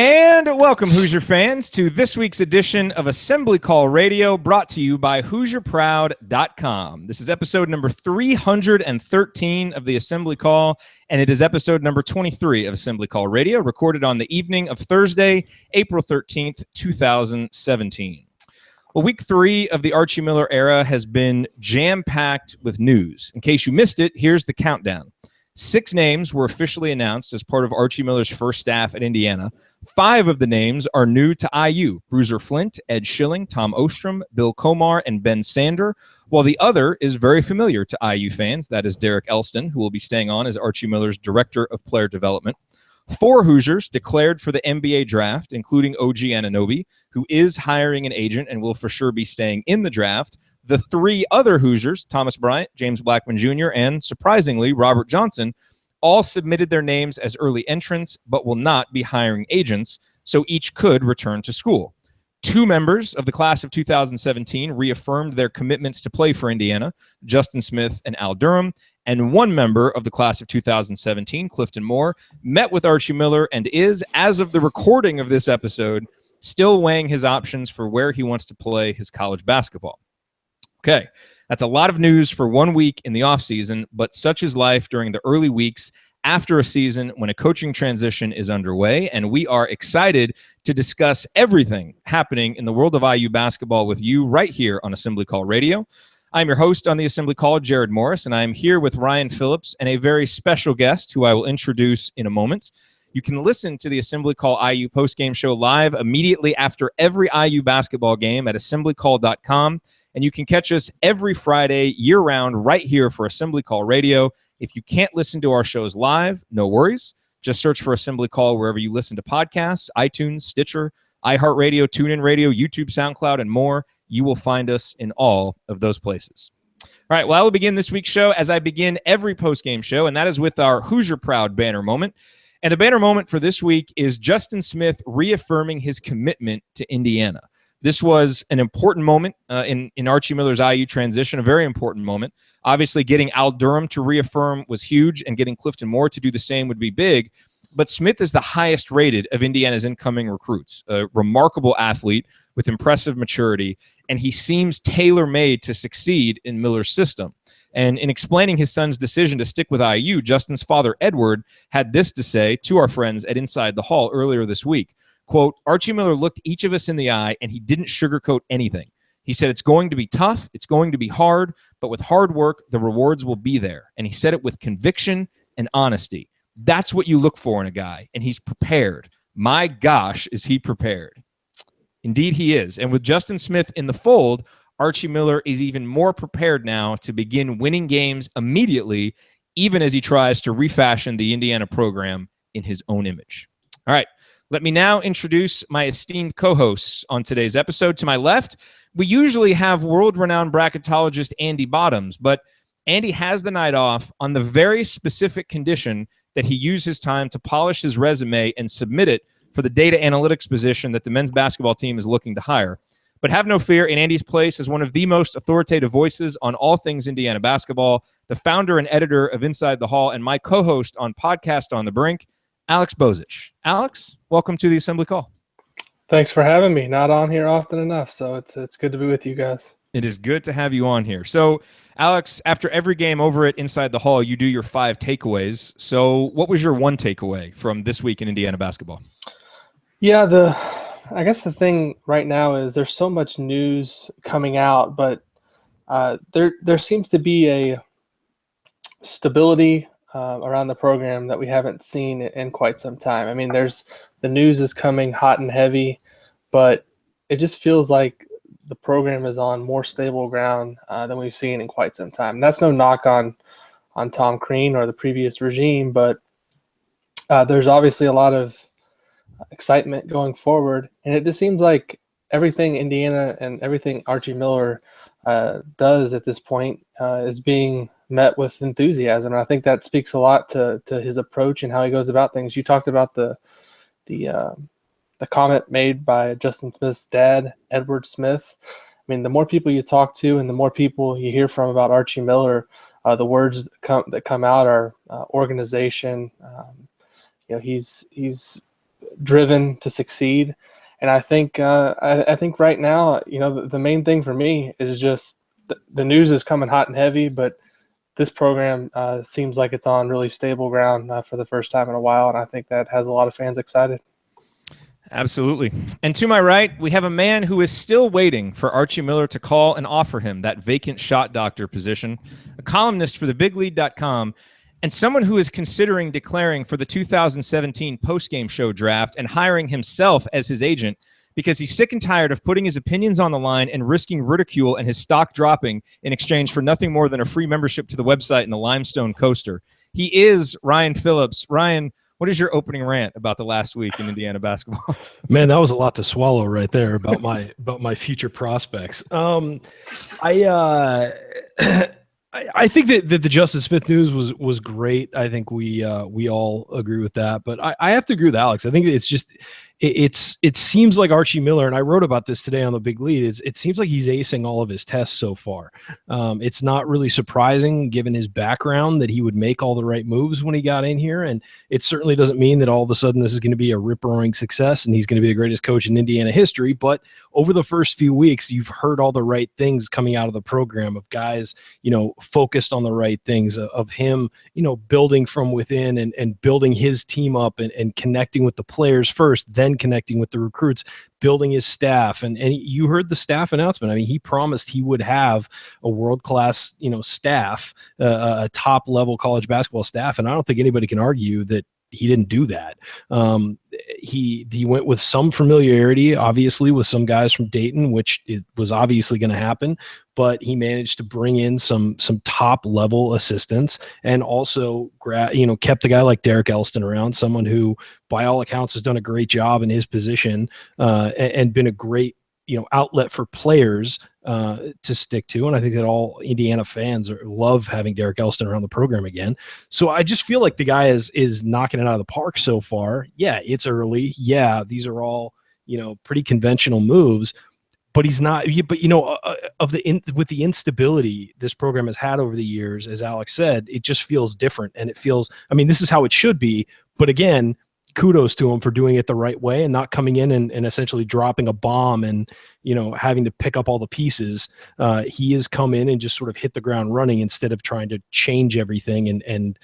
And welcome, Hoosier fans, to this week's edition of Assembly Call Radio, brought to you by HoosierProud.com. This is episode number 313 of the Assembly Call, and it is episode number 23 of Assembly Call Radio, recorded on the evening of Thursday, April 13th, 2017. Well, week 3 of the Archie Miller era has been jam-packed with news. In case you missed it, here's the countdown. 6 names were officially announced as part of Archie Miller's first staff at Indiana. 5 of the names are new to IU: Bruiser Flint, Ed Schilling, Tom Ostrom, Bill Komar, and Ben Sander, while the other is very familiar to IU fans. That is Derek Elston, who will be staying on as Archie Miller's Director of Player Development. 4 Hoosiers declared for the NBA draft, including OG Anunoby, who is hiring an agent and will for sure be staying in the draft. The 3 other Hoosiers, Thomas Bryant, James Blackman Jr., and, surprisingly, Robert Johnson, all submitted their names as early entrants but will not be hiring agents, so each could return to school. 2 members of the class of 2017 reaffirmed their commitments to play for Indiana, Justin Smith and Al Durham, and 1 member of the class of 2017, Clifton Moore, met with Archie Miller and is, as of the recording of this episode, still weighing his options for where he wants to play his college basketball. Okay, that's a lot of news for 1 week in the offseason, but such is life during the early weeks after a season when a coaching transition is underway, and we are excited to discuss everything happening in the world of IU basketball with you right here on Assembly Call Radio. I'm your host on the Assembly Call, Jared Morris, and I'm here with Ryan Phillips and a very special guest who I will introduce in a moment. You can listen to the Assembly Call IU postgame show live immediately after every IU basketball game at assemblycall.com, and you can catch us every Friday year-round right here for Assembly Call Radio. If you can't listen to our shows live, no worries. Just search for Assembly Call wherever you listen to podcasts: iTunes, Stitcher, iHeartRadio, TuneIn Radio, YouTube, SoundCloud, and more. You will find us in all of those places. All right, well, I will begin this week's show as I begin every postgame show, and that is with our Hoosier Proud banner moment. And the banner moment for this week is Justin Smith reaffirming his commitment to Indiana. This was an important moment in Archie Miller's IU transition, a very important moment. Obviously, getting Al Durham to reaffirm was huge, and getting Clifton Moore to do the same would be big. But Smith is the highest rated of Indiana's incoming recruits, a remarkable athlete with impressive maturity, and he seems tailor-made to succeed in Miller's system. And in explaining his son's decision to stick with IU, Justin's father, Edward, had this to say to our friends at Inside the Hall earlier this week. Quote, "Archie Miller looked each of us in the eye, and he didn't sugarcoat anything. He said it's going to be tough, it's going to be hard, but with hard work, the rewards will be there." And he said it with conviction and honesty. That's what you look for in a guy, and he's prepared. My gosh, is he prepared. Indeed, he is. And with Justin Smith in the fold, Archie Miller is even more prepared now to begin winning games immediately, even as he tries to refashion the Indiana program in his own image. All right, let me now introduce my esteemed co-hosts on today's episode. To my left, we usually have world-renowned bracketologist Andy Bottoms, but Andy has the night off on the very specific condition that he use his time to polish his resume and submit it for the data analytics position that the men's basketball team is looking to hire. But have no fear, in Andy's place is one of the most authoritative voices on all things Indiana basketball, the founder and editor of Inside the Hall, and my co-host on Podcast on the Brink, Alex Bozich. Alex, welcome to the Assembly Call. Thanks for having me. Not on here often enough, so it's good to be with you guys. It is good to have you on here. So, Alex, after every game over at Inside the Hall, you do your 5 takeaways. So what was your 1 takeaway from this week in Indiana basketball? Yeah, I guess the thing right now is there's so much news coming out, but there seems to be a stability around the program that we haven't seen in quite some time. I mean, the news is coming hot and heavy, but it just feels like the program is on more stable ground than we've seen in quite some time. And that's no knock on Tom Crean or the previous regime, but there's obviously a lot of excitement going forward, and it just seems like everything Indiana and everything Archie Miller does at this point is being met with enthusiasm. And I think that speaks a lot to his approach and how he goes about things. You talked about the comment made by Justin Smith's dad, Edward Smith. I mean, the more people you talk to and the more people you hear from about Archie Miller, the words that come out are organization. He's driven to succeed. And I think I think right now, the main thing for me is just the news is coming hot and heavy, but this program seems like it's on really stable ground for the first time in a while, and I think that has a lot of fans excited. Absolutely. And to my right, we have a man who is still waiting for Archie Miller to call and offer him that vacant shot doctor position, a columnist for thebiglead.com, and someone who is considering declaring for the 2017 postgame show draft and hiring himself as his agent because he's sick and tired of putting his opinions on the line and risking ridicule and his stock dropping in exchange for nothing more than a free membership to the website and a limestone coaster. He is Ryan Phillips. Ryan, what is your opening rant about the last week in Indiana basketball? Man, that was a lot to swallow right there about my future prospects. I think that the Justin Smith news was great. I think we all agree with that. But I have to agree with Alex. I think it's just it seems like Archie Miller, and I wrote about this today on the Big Lead. It seems like he's acing all of his tests so far. It's not really surprising given his background that he would make all the right moves when he got in here, and it certainly doesn't mean that all of a sudden this is going to be a rip-roaring success and he's going to be the greatest coach in Indiana history. But over the first few weeks, you've heard all the right things coming out of the program of guys, focused on the right things, of him, building from within and building his team up and connecting with the players first, then connecting with the recruits, building his staff. And you heard the staff announcement. I mean, he promised he would have a world-class, staff, a top-level college basketball staff. And I don't think anybody can argue that he didn't do that. He went with some familiarity, obviously, with some guys from Dayton, which it was obviously going to happen, but he managed to bring in some top level assistants and also kept a guy like Derek Elston around, someone who by all accounts has done a great job in his position and been a great outlet for players to stick to. And I think that all Indiana fans love having Derek Elston around the program again. So I just feel like the guy is knocking it out of the park so far. Yeah, it's early. Yeah, these are all, pretty conventional moves, but he's not, but with the instability this program has had over the years, as Alex said, it just feels different. And it feels, this is how it should be. But again, kudos to him for doing it the right way and not coming in and essentially dropping a bomb and, having to pick up all the pieces. He has come in and just sort of hit the ground running instead of trying to change everything and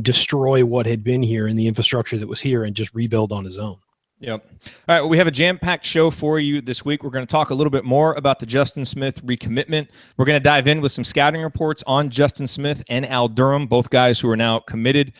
destroy what had been here and the infrastructure that was here and just rebuild on his own. Yep. All right. Well, we have a jam-packed show for you this week. We're going to talk a little bit more about the Justin Smith recommitment. We're going to dive in with some scouting reports on Justin Smith and Al Durham, both guys who are now committed,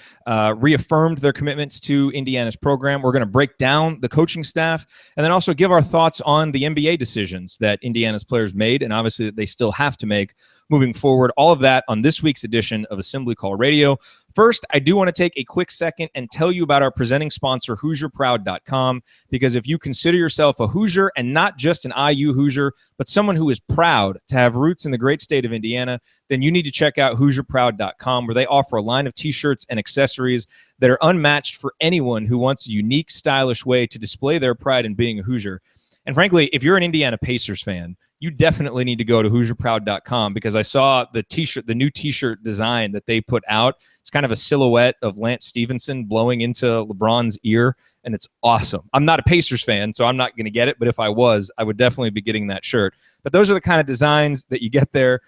reaffirmed their commitments to Indiana's program. We're going to break down the coaching staff and then also give our thoughts on the NBA decisions that Indiana's players made and obviously that they still have to make moving forward. All of that on this week's edition of Assembly Call Radio. First, I do want to take a quick second and tell you about our presenting sponsor, HoosierProud.com, because if you consider yourself a Hoosier and not just an IU Hoosier, but someone who is proud to have roots in the great state of Indiana, then you need to check out HoosierProud.com, where they offer a line of T-shirts and accessories that are unmatched for anyone who wants a unique, stylish way to display their pride in being a Hoosier. And frankly, if you're an Indiana Pacers fan, you definitely need to go to HoosierProud.com because I saw the T-shirt, the new T-shirt design that they put out. It's kind of a silhouette of Lance Stevenson blowing into LeBron's ear, and it's awesome. I'm not a Pacers fan, so I'm not going to get it, but if I was, I would definitely be getting that shirt. But those are the kind of designs that you get there.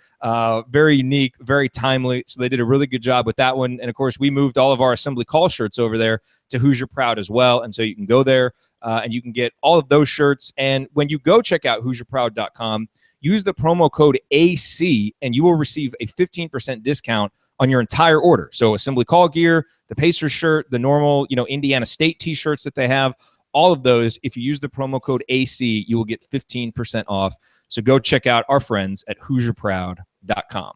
Very unique, very timely. So they did a really good job with that one. And of course, we moved all of our Assembly Call shirts over there to Hoosier Proud as well. And so you can go there and you can get all of those shirts. And when you go check out HoosierProud.com, use the promo code AC and you will receive a 15% discount on your entire order. So Assembly Call gear, the Pacers shirt, the normal, Indiana State T-shirts that they have, all of those, if you use the promo code AC, you will get 15% off. So go check out our friends at HoosierProud.com.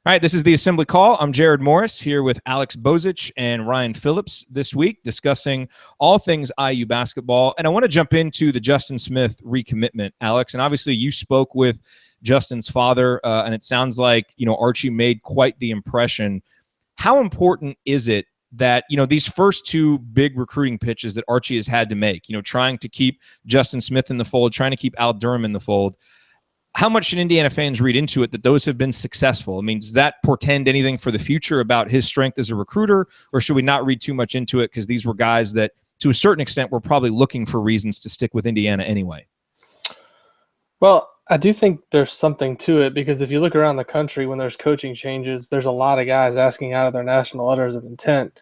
All right, this is the Assembly Call. I'm Jared Morris here with Alex Bozich and Ryan Phillips this week discussing all things IU basketball. And I want to jump into the Justin Smith recommitment, Alex. And obviously you spoke with Justin's father, and it sounds like, Archie made quite the impression. How important is it that, these first two big recruiting pitches that Archie has had to make, trying to keep Justin Smith in the fold, trying to keep Al Durham in the fold, how much should Indiana fans read into it that those have been successful? I mean, does that portend anything for the future about his strength as a recruiter, or should we not read too much into it because these were guys that to a certain extent, were probably looking for reasons to stick with Indiana anyway. Well, I do think there's something to it, because if you look around the country when there's coaching changes, there's a lot of guys asking out of their national letters of intent.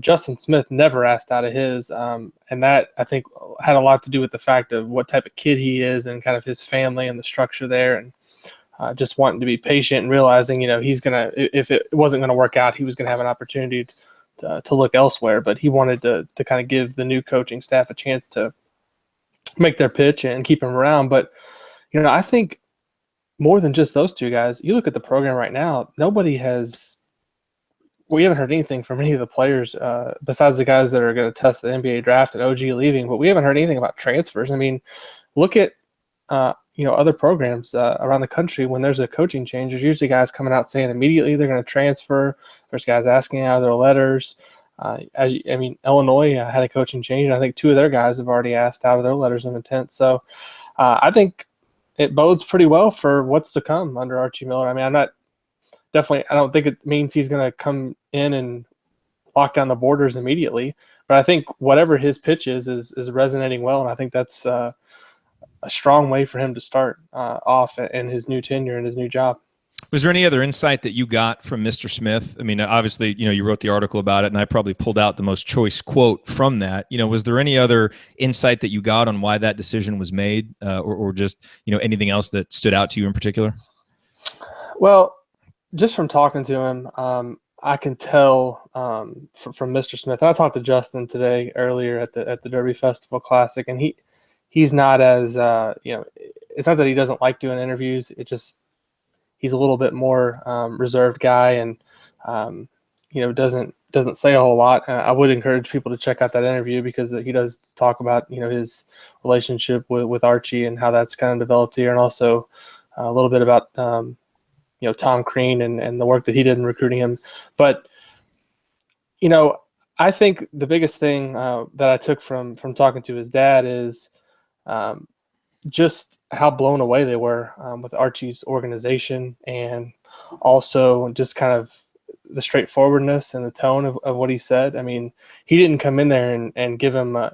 Justin Smith never asked out of his, and that, I think, had a lot to do with the fact of what type of kid he is and kind of his family and the structure there, and just wanting to be patient and realizing, he's going to, if it wasn't going to work out, he was going to have an opportunity to look elsewhere. But he wanted to kind of give the new coaching staff a chance to make their pitch and keep him around. But, I think more than just those two guys, you look at the program right now, we haven't heard anything from any of the players besides the guys that are going to test the NBA draft and OG leaving, but we haven't heard anything about transfers. I mean, look at, other programs around the country. When there's a coaching change, there's usually guys coming out saying immediately they're going to transfer. There's guys asking out of their letters. Illinois had a coaching change, and I think two of their guys have already asked out of their letters of intent. So I think it bodes pretty well for what's to come under Archie Miller. I mean, I don't think it means he's going to come in and lock down the borders immediately, but I think whatever his pitch is resonating well, and I think that's a strong way for him to start off in his new tenure and his new job. Was there any other insight that you got from Mr. Smith? I mean, obviously, you wrote the article about it, and I probably pulled out the most choice quote from that. Was there any other insight that you got on why that decision was made, or just, anything else that stood out to you in particular? Well, just from talking to him, I can tell from Mr. Smith. And I talked to Justin today earlier at the Derby Festival Classic, and he's not as it's not that he doesn't like doing interviews. It just he's a little bit more reserved guy, and doesn't say a whole lot. I would encourage people to check out that interview, because he does talk about his relationship with Archie and how that's kind of developed here, and also a little bit about Tom Crean and the work that he did in recruiting him. But, I think the biggest thing that I took from talking to his dad is just how blown away they were with Archie's organization, and also just kind of the straightforwardness and the tone of what he said. I mean, he didn't come in there and give him a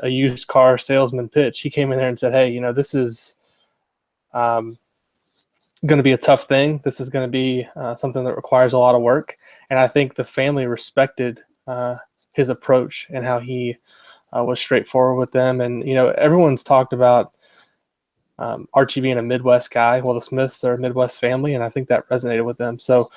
used car salesman pitch. He came in there and said, hey, this is going to be a tough thing. This is going to be something that requires a lot of work. And I think the family respected his approach and how he was straightforward with them. And, everyone's talked about Archie being a Midwest guy. Well, the Smiths are a Midwest family, and I think that resonated with them. So,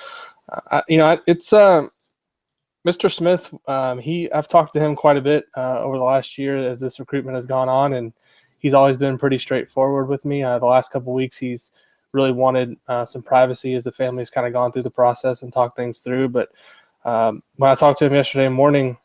it's Mr. Smith. I've talked to him quite a bit over the last year as this recruitment has gone on, and he's always been pretty straightforward with me. The last couple of weeks, he's really wanted some privacy as the family's kind of gone through the process and talked things through. But when I talked to him yesterday morning,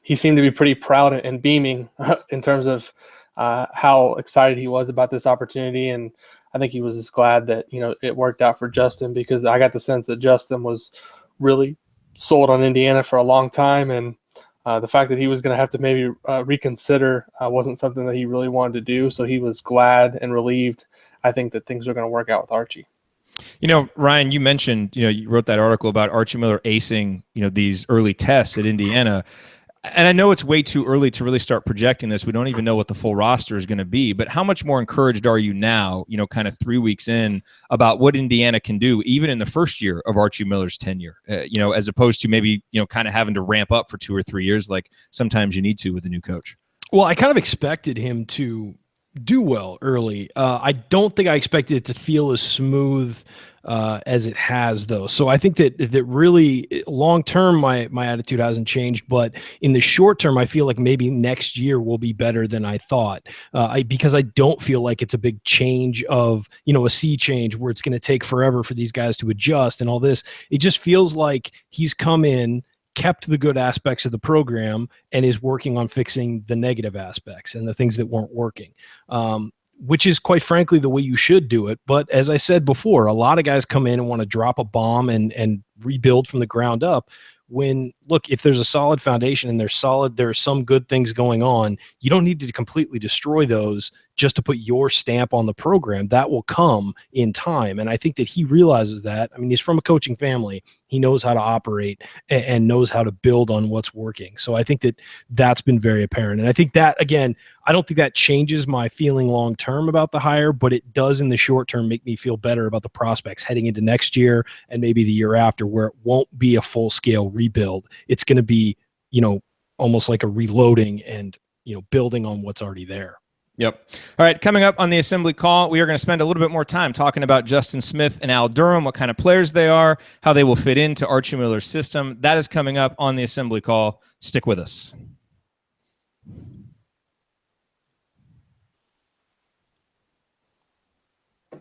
he seemed to be pretty proud and beaming in terms of how excited he was about this opportunity. And I think he was just glad that, it worked out for Justin, because I got the sense that Justin was really sold on Indiana for a long time. And the fact that he was going to have to maybe reconsider wasn't something that he really wanted to do. So he was glad and relieved, I think, that things are going to work out with Archie. Ryan, you mentioned, you wrote that article about Archie Miller acing, these early tests at Indiana. And I know it's way too early to really start projecting this. We don't even know what the full roster is going to be. But how much more encouraged are you now, kind of 3 weeks in, about what Indiana can do, even in the first year of Archie Miller's tenure, as opposed to maybe, kind of having to ramp up for 2 or 3 years like sometimes you need to with a new coach? Well, I kind of expected him to do well early. I don't think I expected it to feel as smooth as it has, though. So I think that really long term, my attitude hasn't changed, but in the short term, I feel like maybe next year will be better than I thought. Because I don't feel like it's a big change of, a sea change where it's going to take forever for these guys to adjust and all this. It just feels like he's come in, kept the good aspects of the program, and is working on fixing the negative aspects and the things that weren't working. Which is, quite frankly, the way you should do it. But as I said before, a lot of guys come in and want to drop a bomb and rebuild from the ground up. When, look, if there's a solid foundation and there are some good things going on, you don't need to completely destroy those just to put your stamp on the program. That will come in time. And I think that he realizes that. I mean, he's from a coaching family. He knows how to operate and knows how to build on what's working. So I think that that's been very apparent. And I think that, again, I don't think that changes my feeling long term about the hire, but it does in the short term make me feel better about the prospects heading into next year and maybe the year after, where it won't be a full scale rebuild. It's going to be, almost like a reloading and, building on what's already there. Yep. All right. Coming up on the assembly call, we are going to spend a little bit more time talking about Justin Smith and Al Durham, what kind of players they are, how they will fit into Archie Miller's system. That is coming up on the assembly call. Stick with us.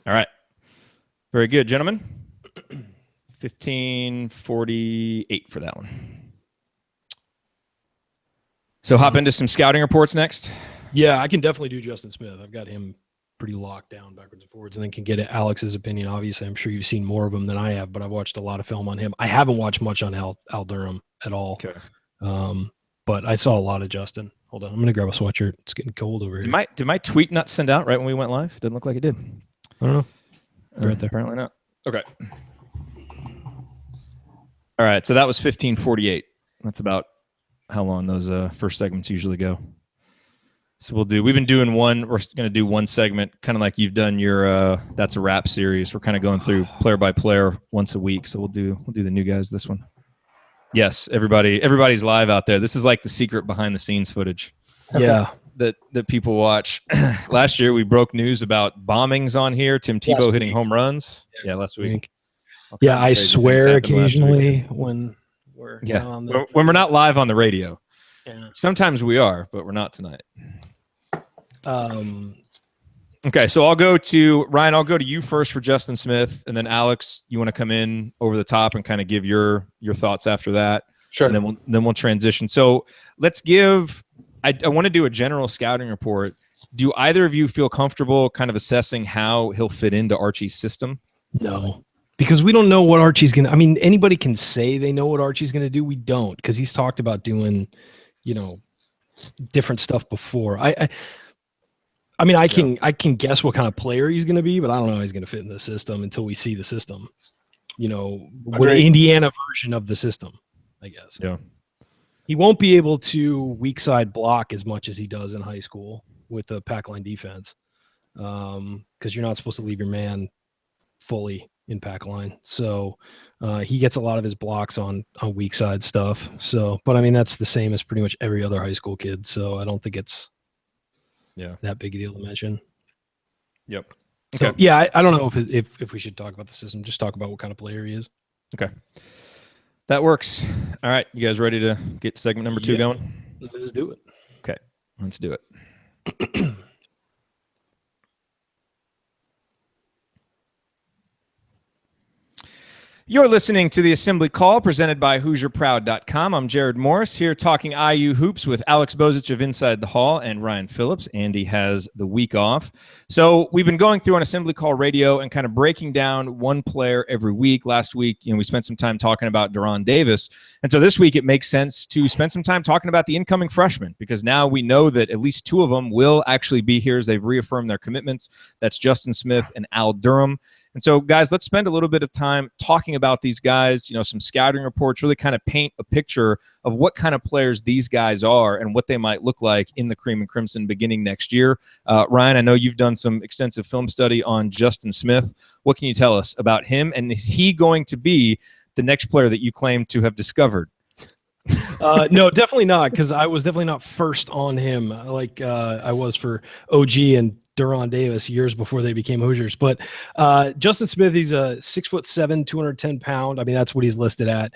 All right. Very good, gentlemen. 1548 for that one. So hop into some scouting reports next. Yeah, I can definitely do Justin Smith. I've got him pretty locked down backwards and forwards, and then can get Alex's opinion. Obviously, I'm sure you've seen more of him than I have, but I've watched a lot of film on him. I haven't watched much on Al Durham at all. Okay. But I saw a lot of Justin. Hold on, I'm gonna grab a sweatshirt. It's getting cold over here. Did my tweet not send out right when we went live? Doesn't look like it did. I don't know. Right there. Apparently not. Okay. All right. So that was 1548. That's about how long those first segments usually go. So we've been doing we're going to do one segment, kind of like you've done your That's a Wrap series. We're kind of going through player by player once a week. So we'll do the new guys this one. Yes, everybody's live out there. This is like the secret behind the scenes footage. Yeah. That people watch. Last year we broke news about bombings on here. Tim Tebow hitting home runs. Yeah, last week. Yeah, I swear occasionally when we're when we're not live on the radio. Yeah. Sometimes we are, but we're not tonight. Okay, so I'll go to Ryan. I'll go to you first for Justin Smith, and then Alex, you want to come in over the top and kind of give your thoughts after that. Sure. And then we'll transition. So let's give. I want to do a general scouting report. Do either of you feel comfortable kind of assessing how he'll fit into Archie's system? No, because we don't know what Archie's going to. I mean, anybody can say they know what Archie's going to do. We don't, because he's talked about doing, different stuff before. I can guess what kind of player he's going to be, but I don't know how he's going to fit in the system until we see the system. What Indiana version of the system, I guess. Yeah. He won't be able to weak side block as much as he does in high school with the pack line defense, because you're not supposed to leave your man fully in pack line. So he gets a lot of his blocks on weak side stuff. So, but I mean, that's the same as pretty much every other high school kid. So I don't think it's that big a deal to mention. Yep. So okay. Yeah, I don't know if we should talk about the system. Just talk about what kind of player he is. Okay. That works. All right. You guys ready to get segment number 2 going? Let's do it. Okay. Let's do it. You're listening to the Assembly Call presented by HoosierProud.com. I'm Jared Morris here talking IU hoops with Alex Bozich of Inside the Hall and Ryan Phillips. Andy has the week off. So we've been going through on Assembly Call Radio and kind of breaking down one player every week. Last week, we spent some time talking about Durham Davis. And so this week it makes sense to spend some time talking about the incoming freshmen, because now we know that at least 2 of them will actually be here as they've reaffirmed their commitments. That's Justin Smith and Al Durham. And so, guys, let's spend a little bit of time talking about these guys, some scouting reports, really kind of paint a picture of what kind of players these guys are and what they might look like in the Cream and Crimson beginning next year. Ryan, I know you've done some extensive film study on Justin Smith. What can you tell us about him? And is he going to be the next player that you claim to have discovered? No, definitely not, because I was definitely not first on him like I was for OG and Durham Davis years before they became Hoosiers. But Justin Smith, he's a 6'7", 210 pound. I mean, that's what he's listed at.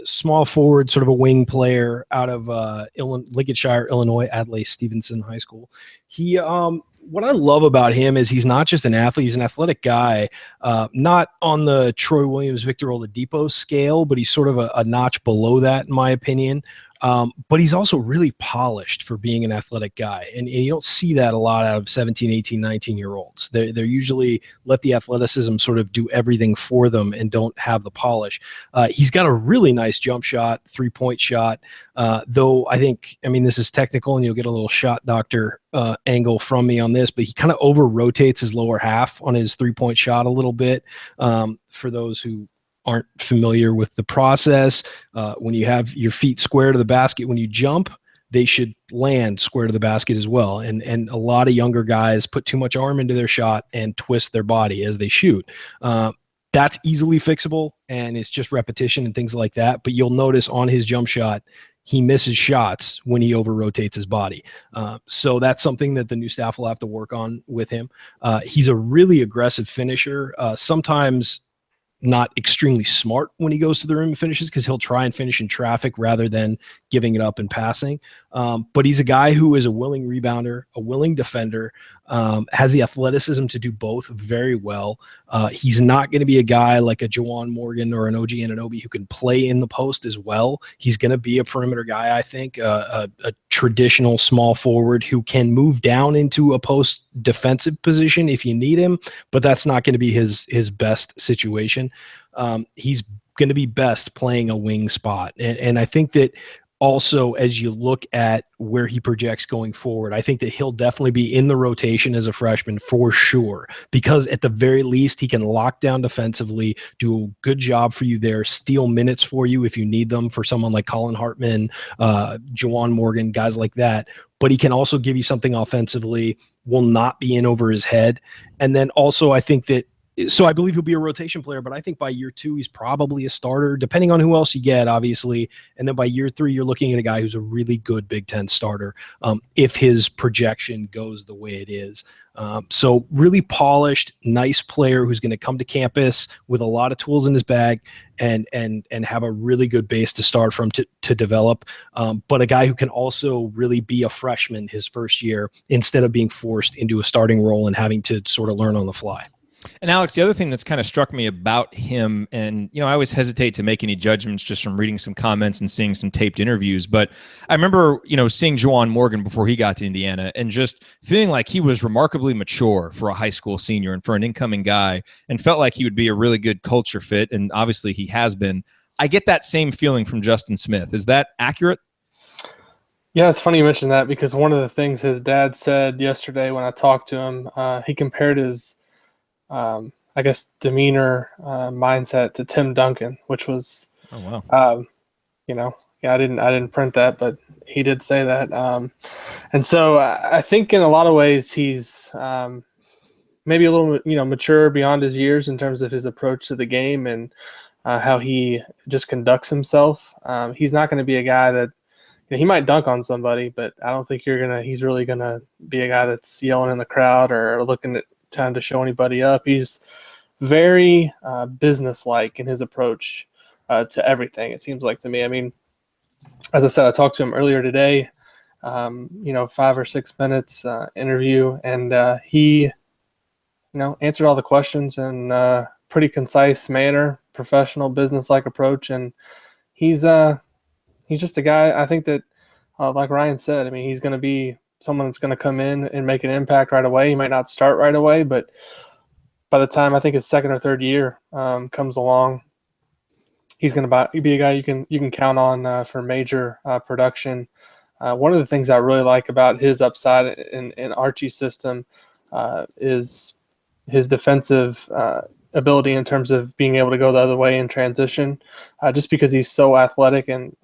Small forward, sort of a wing player out of Lincolnshire, Illinois, Adlai Stevenson High School. He what I love about him is he's not just an athlete, he's an athletic guy, not on the Troy Williams, Victor Oladipo scale, but he's sort of a notch below that, in my opinion. But he's also really polished for being an athletic guy. And you don't see that a lot out of 17, 18, 19-year-olds. They're usually let the athleticism sort of do everything for them and don't have the polish. He's got a really nice jump shot, 3-point shot, though I think, this is technical and you'll get a little shot doctor angle from me on this, but he kind of over-rotates his lower half on his 3-point shot a little bit. For those who aren't familiar with the process, when you have your feet square to the basket, when you jump, they should land square to the basket as well. And a lot of younger guys put too much arm into their shot and twist their body as they shoot. That's easily fixable, and it's just repetition and things like that. But you'll notice on his jump shot, he misses shots when he over-rotates his body. So that's something that the new staff will have to work on with him. He's a really aggressive finisher. Sometimes not extremely smart when he goes to the rim and finishes, because he'll try and finish in traffic rather than giving it up and passing. But he's a guy who is a willing rebounder, a willing defender, has the athleticism to do both very well. He's not going to be a guy like a Juwan Morgan or an OG Anunoby who can play in the post as well. He's going to be a perimeter guy, I think, a traditional small forward who can move down into a post defensive position if you need him, but that's not going to be his best situation. He's going to be best playing a wing spot. And I think that also, as you look at where he projects going forward, I think that he'll definitely be in the rotation as a freshman for sure, because at the very least, he can lock down defensively, do a good job for you there, steal minutes for you if you need them for someone like Colin Hartman, Juwan Morgan, guys like that. But he can also give you something offensively, will not be in over his head. And then also, I think that so I believe he'll be a rotation player, but I think by year 2, he's probably a starter, depending on who else you get, obviously. And then by year 3, you're looking at a guy who's a really good Big Ten starter, if his projection goes the way it is. So really polished, nice player who's going to come to campus with a lot of tools in his bag and have a really good base to start from to develop. But a guy who can also really be a freshman his first year instead of being forced into a starting role and having to sort of learn on the fly. And Alex, the other thing that's kind of struck me about him, and I always hesitate to make any judgments just from reading some comments and seeing some taped interviews, but I remember, seeing Juwan Morgan before he got to Indiana and just feeling like he was remarkably mature for a high school senior and for an incoming guy, and felt like he would be a really good culture fit, and obviously he has been. I get that same feeling from Justin Smith. Is that accurate? Yeah, it's funny you mentioned that, because one of the things his dad said yesterday when I talked to him, he compared his demeanor, mindset to Tim Duncan, which was, oh wow, I didn't print that, but he did say that. And so I think in a lot of ways he's maybe a little, mature beyond his years in terms of his approach to the game and how he just conducts himself. He's not going to be a guy that, he might dunk on somebody, but I don't think he's really going to be a guy that's yelling in the crowd or looking at trying to show anybody up. He's very business-like in his approach to everything, it seems like to me. I mean, as I said, I talked to him earlier today, 5 or 6 minutes interview, and he, answered all the questions in a pretty concise manner, professional, business-like approach, and he's just a guy, I think that, like Ryan said, he's going to be someone that's going to come in and make an impact right away. He might not start right away, but by the time I think his second or third year comes along, he's going to be a guy you can count on for major production. One of the things I really like about his upside in Archie's system is his defensive ability in terms of being able to go the other way in transition, just because he's so athletic and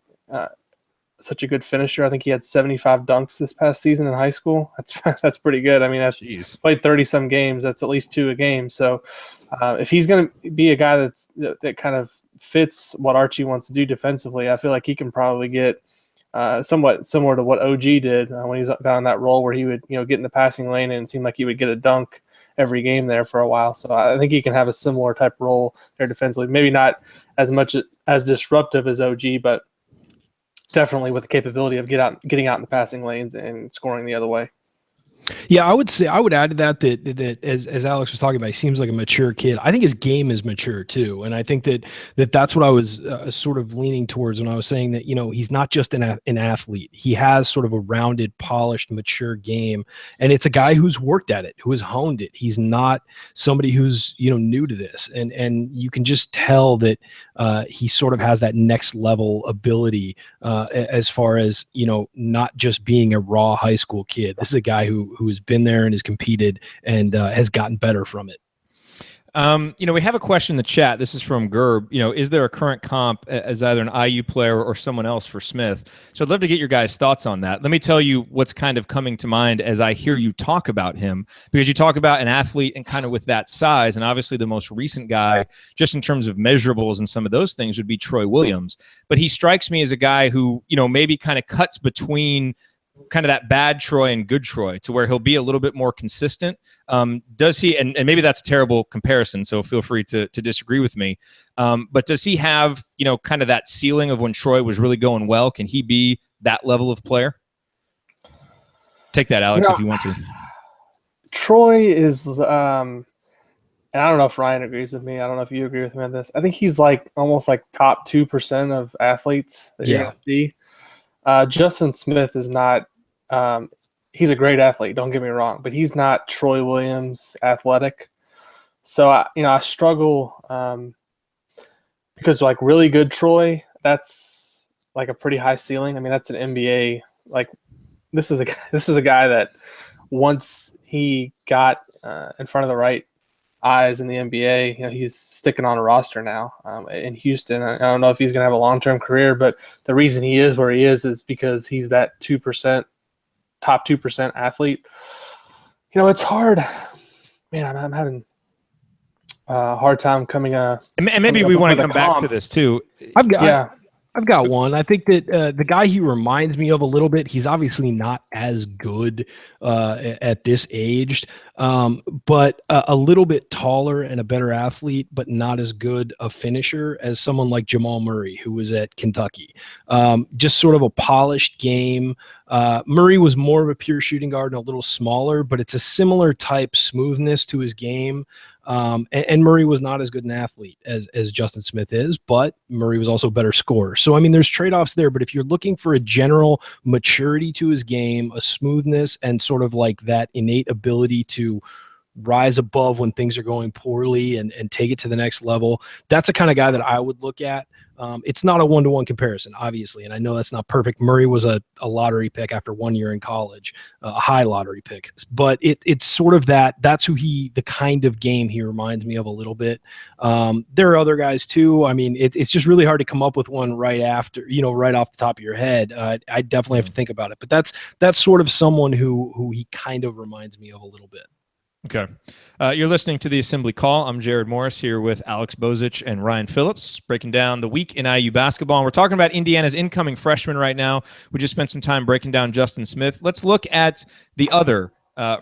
such a good finisher. I think he had 75 dunks this past season in high school. That's pretty good. That's played 30-some games. That's at least 2 a game. So if he's going to be a guy that kind of fits what Archie wants to do defensively, I feel like he can probably get somewhat similar to what OG did when he was down in that role where he would get in the passing lane and it seemed like he would get a dunk every game there for a while. So I think he can have a similar type role there defensively. Maybe not as much as disruptive as OG, but definitely with the capability of getting out in the passing lanes and scoring the other way. Yeah, I would add to that as Alex was talking about, he seems like a mature kid. I think his game is mature too, and I think that's what I was sort of leaning towards when I was saying that he's not just an athlete. He has sort of a rounded, polished, mature game, and it's a guy who's worked at it, who has honed it. He's not somebody who's new to this, and you can just tell that he sort of has that next level ability as far as not just being a raw high school kid. This is a guy who has been there and has competed and has gotten better from it. We have a question in the chat. This is from Gerb. Is there a current comp as either an IU player or someone else for Smith? So I'd love to get your guys' thoughts on that. Let me tell you what's kind of coming to mind as I hear you talk about him, because you talk about an athlete and kind of with that size, and obviously the most recent guy, just in terms of measurables and some of those things, would be Troy Williams. But he strikes me as a guy who, maybe kind of cuts between kind of that bad Troy and good Troy, to where he'll be a little bit more consistent. Does he, and maybe that's a terrible comparison, so feel free to disagree with me, but does he have, kind of that ceiling of when Troy was really going well? Can he be that level of player? Take that, Alex, if you want to. Troy is, and I don't know if Ryan agrees with me. I don't know if you agree with me on this. I think he's like almost like top 2% of athletes that you're going to see. Justin Smith is not he's a great athlete, don't get me wrong, but he's not Troy Williams athletic. So I struggle because like really good Troy, that's like a pretty high ceiling. I mean, that's an NBA, like this is a guy that once he got in front of the right eyes in the NBA, he's sticking on a roster now in Houston. I don't know if he's going to have a long-term career, but the reason he is where he is because he's that 2%, top 2% athlete. It's hard, man. I'm having a hard time coming. And maybe we want to come back to this too. I've got one. I think that the guy he reminds me of a little bit, he's obviously not as good at this age, but a little bit taller and a better athlete, but not as good a finisher as someone like Jamal Murray, who was at Kentucky. Just sort of a polished game. Murray was more of a pure shooting guard and a little smaller, but it's a similar type smoothness to his game. And Murray was not as good an athlete as Justin Smith is, but Murray was also a better scorer. So, I mean, there's trade-offs there, but if you're looking for a general maturity to his game, a smoothness, and sort of like that innate ability to rise above when things are going poorly and take it to the next level, that's the kind of guy that I would look at. It's not a one-to-one comparison, obviously, and I know that's not perfect. Murray was a lottery pick after 1 year in college, a high lottery pick, but it's sort of that's the kind of game he reminds me of a little bit. There are other guys too. I mean, it's just really hard to come up with one right after, right off the top of your head. I definitely have to think about it, but that's sort of someone who he kind of reminds me of a little bit. Okay. You're listening to the Assembly Call. I'm Jared Morris here with Alex Bozich and Ryan Phillips, breaking down the week in IU basketball. And we're talking about Indiana's incoming freshman right now. We just spent some time breaking down Justin Smith. Let's look at the other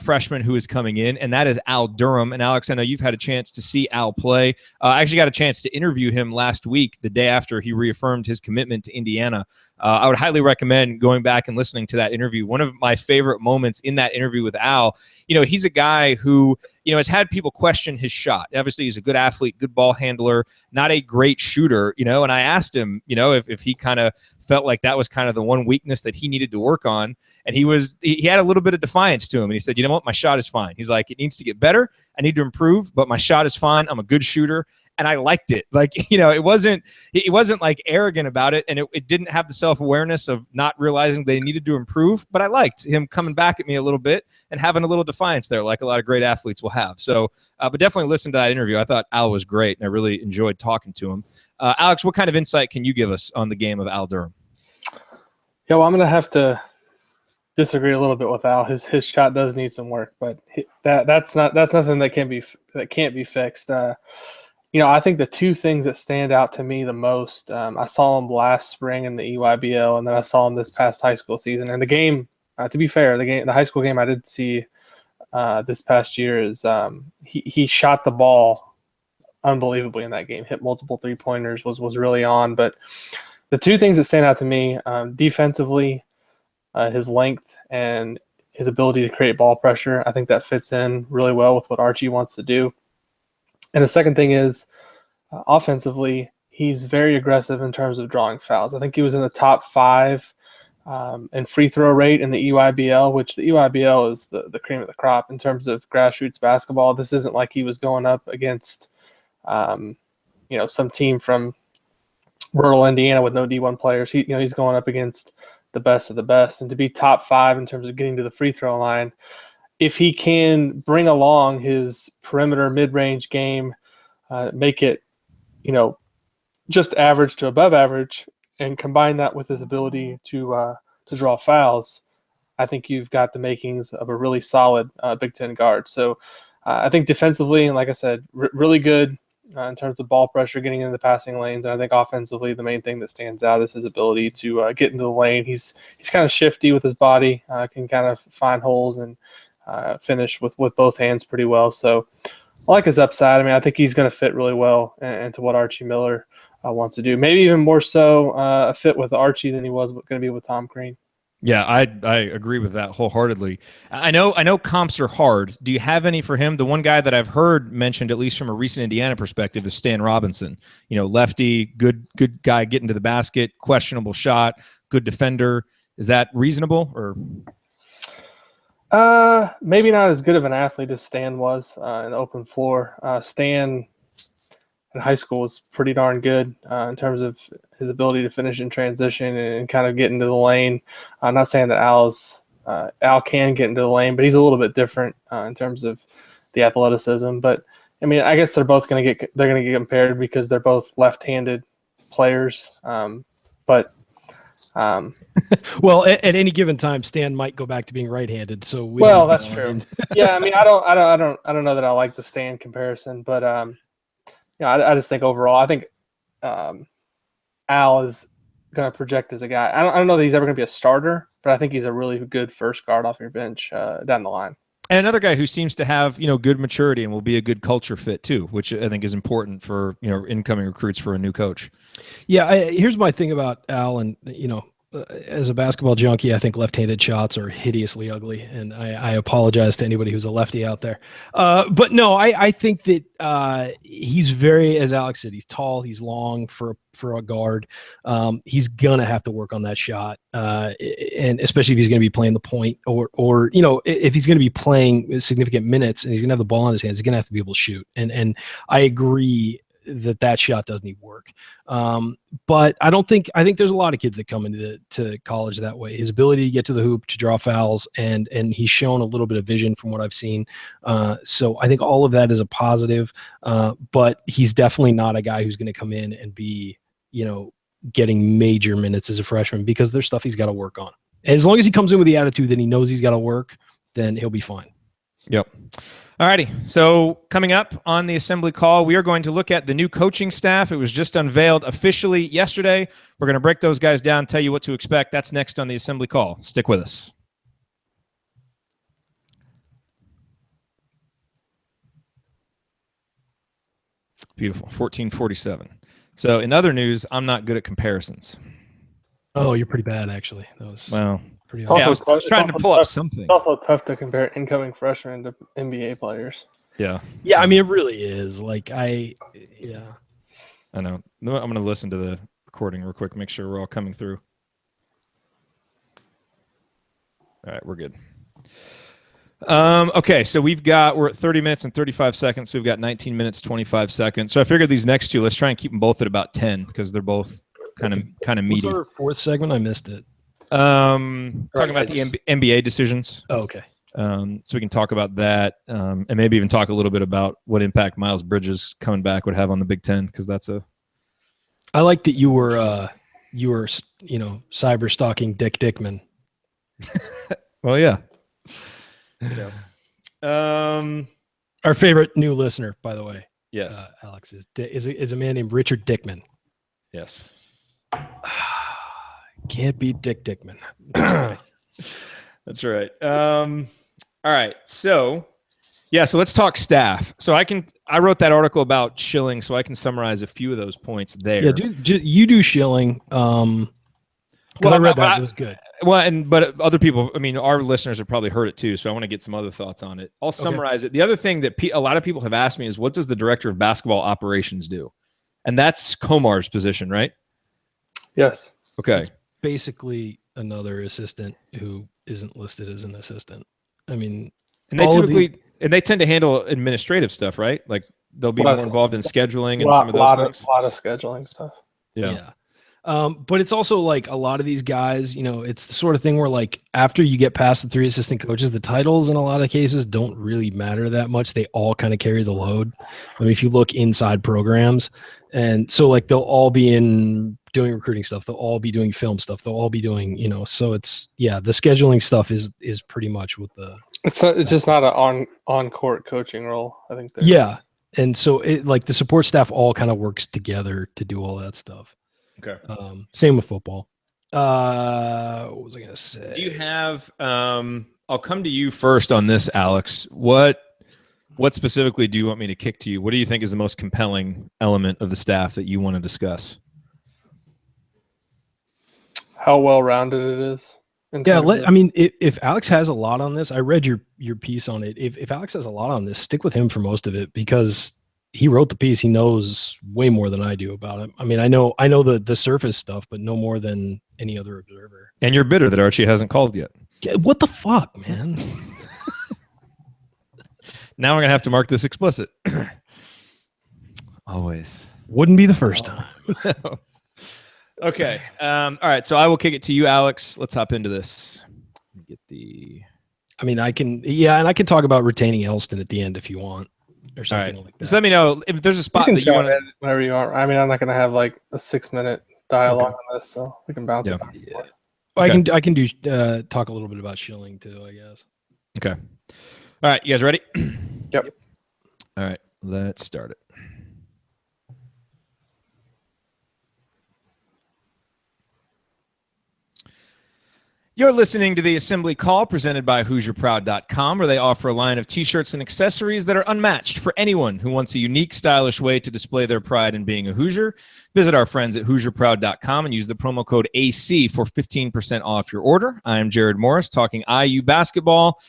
freshman who is coming in, and that is Al Durham. And Alex, I know you've had a chance to see Al play. I actually got a chance to interview him last week, the day after he reaffirmed his commitment to Indiana. I would highly recommend going back and listening to that interview. One of my favorite moments in that interview with Al, he's a guy who, has had people question his shot. Obviously, he's a good athlete, good ball handler, not a great shooter, and I asked him, if he kind of felt like that was kind of the one weakness that he needed to work on. And he had a little bit of defiance to him. And he said, you know what, my shot is fine. He's like, it needs to get better. I need to improve, but my shot is fine. I'm a good shooter. And I liked it. Like, it wasn't like arrogant about it. And it didn't have the self-awareness of not realizing they needed to improve. But I liked him coming back at me a little bit and having a little defiance there, like a lot of great athletes will have. So, but definitely listen to that interview. I thought Al was great, and I really enjoyed talking to him. Alex, what kind of insight can you give us on the game of Al Durham? Yeah, well, I'm going to have to disagree a little bit with Al. His shot does need some work, but that's nothing that can't be fixed. I think the two things that stand out to me the most, I saw him last spring in the EYBL, and then I saw him this past high school season. And the game, to be fair, the high school game I did see this past year is he shot the ball unbelievably in that game, hit multiple three-pointers, was really on. But the two things that stand out to me, defensively, his length and his ability to create ball pressure. I think that fits in really well with what Archie wants to do. And the second thing is, offensively, he's very aggressive in terms of drawing fouls. I think he was in the top 5 in free throw rate in the EYBL, which the EYBL is the cream of the crop in terms of grassroots basketball. This isn't like he was going up against, some team from rural Indiana with no D1 players. He's going up against the best of the best. And to be top 5 in terms of getting to the free throw line, if he can bring along his perimeter mid-range game, make it, just average to above average, and combine that with his ability to draw fouls, I think you've got the makings of a really solid Big Ten guard. So I think defensively, and like I said, really good in terms of ball pressure, getting into the passing lanes. And I think offensively, the main thing that stands out is his ability to get into the lane. He's kind of shifty with his body, can kind of find holes and finish with both hands pretty well. So I like his upside. I mean, I think he's going to fit really well into what Archie Miller wants to do. Maybe even more so a fit with Archie than he was going to be with Tom Crean. Yeah, I agree with that wholeheartedly. I know comps are hard. Do you have any for him? The one guy that I've heard mentioned, at least from a recent Indiana perspective, is Stan Robinson. Lefty, good guy getting to the basket, questionable shot, good defender. Is that reasonable or? Maybe not as good of an athlete as Stan was in the open floor. Stan in high school was pretty darn good in terms of his ability to finish in transition and kind of get into the lane. I'm not saying that Al can get into the lane, but he's a little bit different in terms of the athleticism. But I mean, I guess they're going to get compared because they're both left-handed players. Well, at any given time, Stan might go back to being right-handed. So that's true. Yeah, I mean, I don't know that I like the Stan comparison, but I just think overall, I think Al is going to project as a guy. I don't know that he's ever going to be a starter, but I think he's a really good first guard off your bench down the line. And another guy who seems to have good maturity and will be a good culture fit too, which I think is important for incoming recruits for a new coach. Yeah, here's my thing about Al, and as a basketball junkie, I think left-handed shots are hideously ugly, and I apologize to anybody who's a lefty out there. But no, I think that he's very, as Alex said, he's tall, he's long for a guard. He's gonna have to work on that shot, and especially if he's gonna be playing the point, or if he's gonna be playing significant minutes and he's gonna have the ball in his hands, he's gonna have to be able to shoot. And I agree that shot does need work. But I think there's a lot of kids that come into college that way. His ability to get to the hoop, to draw fouls, and he's shown a little bit of vision from what I've seen. So I think all of that is a positive, but he's definitely not a guy who's going to come in and be, getting major minutes as a freshman, because there's stuff he's got to work on. As long as he comes in with the attitude that he knows he's got to work, then he'll be fine. Yep. All righty. So coming up on the assembly call, we are going to look at the new coaching staff. It was just unveiled officially yesterday. We're going to break those guys down, tell you what to expect. That's next on the assembly call. Stick with us. Beautiful. 1447. So in other news, I'm not good at comparisons. Oh, you're pretty bad, actually. That was pretty I was trying to pull up something. It's also tough to compare incoming freshmen to NBA players. Yeah. Yeah, I mean, it really is. I know. I'm going to listen to the recording real quick, make sure we're all coming through. All right, we're good. Okay, so we're at 30 minutes and 35 seconds. So we've got 19 minutes, 25 seconds. So I figured these next two, let's try and keep them both at about 10 because they're both kind of meaty. What's our fourth segment? I missed it. Talking about the NBA decisions. Oh, okay. So we can talk about that, and maybe even talk a little bit about what impact Miles Bridges coming back would have on the Big Ten, because that's a. I like that you were cyber stalking Dick Dickman. Well, yeah. Our favorite new listener, by the way. Yes, Alex is a man named Richard Dickman. Yes. Can't beat Dick Dickman. That's right. All right. So let's talk staff. So I wrote that article about Schilling, so I can summarize a few of those points there. Yeah, you do Schilling. Because I read that it was good. Well, but other people, I mean, our listeners have probably heard it too, so I want to get some other thoughts on it. I'll summarize it. The other thing that a lot of people have asked me is, what does the director of basketball operations do? And that's Komar's position, right? Yes. Okay. Basically, another assistant who isn't listed as an assistant. I mean, and they tend to handle administrative stuff, right? Like they'll be more involved in scheduling and some of those things. A lot of scheduling stuff. Yeah. But it's also like a lot of these guys, it's the sort of thing where like after you get past the 3 assistant coaches, the titles in a lot of cases don't really matter that much. They all kind of carry the load. I mean, if you look inside programs, and so like they'll all be doing recruiting stuff, they'll all be doing film stuff, they'll all be doing, so it's the scheduling stuff is pretty much what it's just not an on court coaching role, I think. And so it like the support staff all kind of works together to do all that stuff. Okay. Same with football. What was I going to say? Do you have, I'll come to you first on this, Alex. What specifically do you want me to kick to you? What do you think is the most compelling element of the staff that you want to discuss? How well-rounded it is. If Alex has a lot on this, I read your piece on it. If Alex has a lot on this, stick with him for most of it because he wrote the piece. He knows way more than I do about it. I mean, I know the surface stuff, but no more than any other observer. And you're bitter that Archie hasn't called yet. What the fuck, man? Now we're going to have to mark this explicit. Always. Wouldn't be the first time. Okay. All right. So I will kick it to you, Alex. Let's hop into this. I can talk about retaining Elston at the end if you want. Or something like that. Just let me know if there's a spot that you want to. Whatever you want. I mean, I'm not going to have like a 6-minute dialogue on this, so we can bounce it back and forth. Okay. I can do talk a little bit about Schilling too, I guess. Okay. All right, you guys ready? Yep. All right, let's start it. You're listening to the Assembly Call presented by HoosierProud.com, where they offer a line of T-shirts and accessories that are unmatched for anyone who wants a unique, stylish way to display their pride in being a Hoosier. Visit our friends at HoosierProud.com and use the promo code AC for 15% off your order. I am Jared Morris, talking IU basketball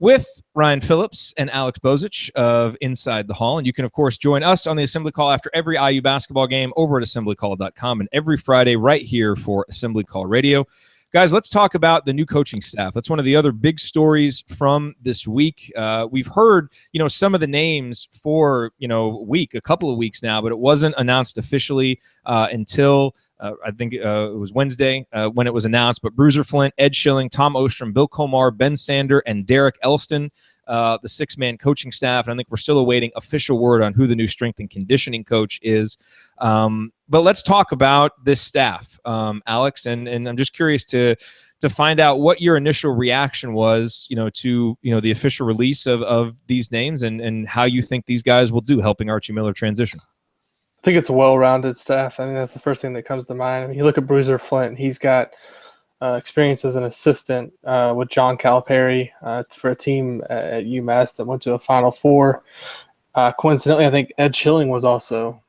with Ryan Phillips and Alex Bozich of Inside the Hall. And you can, of course, join us on the Assembly Call after every IU basketball game over at assemblycall.com and every Friday right here for Assembly Call Radio. Guys, let's talk about the new coaching staff. That's one of the other big stories from this week. We've heard, some of the names for, a couple of weeks now, but it wasn't announced officially until I think it was Wednesday when it was announced. But Bruiser Flint, Ed Schilling, Tom Ostrom, Bill Komar, Ben Sander, and Derek Elston, the 6-man coaching staff. And I think we're still awaiting official word on who the new strength and conditioning coach is. But let's talk about this staff, Alex, and I'm just curious to find out what your initial reaction was, to the official release of these names and how you think these guys will do helping Archie Miller transition. I think it's a well-rounded staff. I mean, that's the first thing that comes to mind. I mean, you look at Bruiser Flint; he's got experience as an assistant with John Calipari for a team at UMass that went to a Final Four. Coincidentally, I think Ed Schilling was also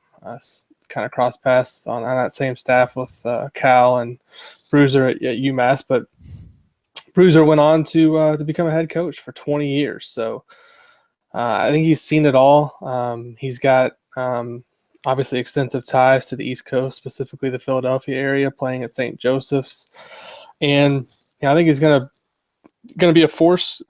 kind of cross paths on that same staff with Cal and Bruiser at UMass, but Bruiser went on to become a head coach for 20 years. So I think he's seen it all. He's got obviously extensive ties to the East Coast, specifically the Philadelphia area, playing at St. Joseph's, and I think he's going to be a force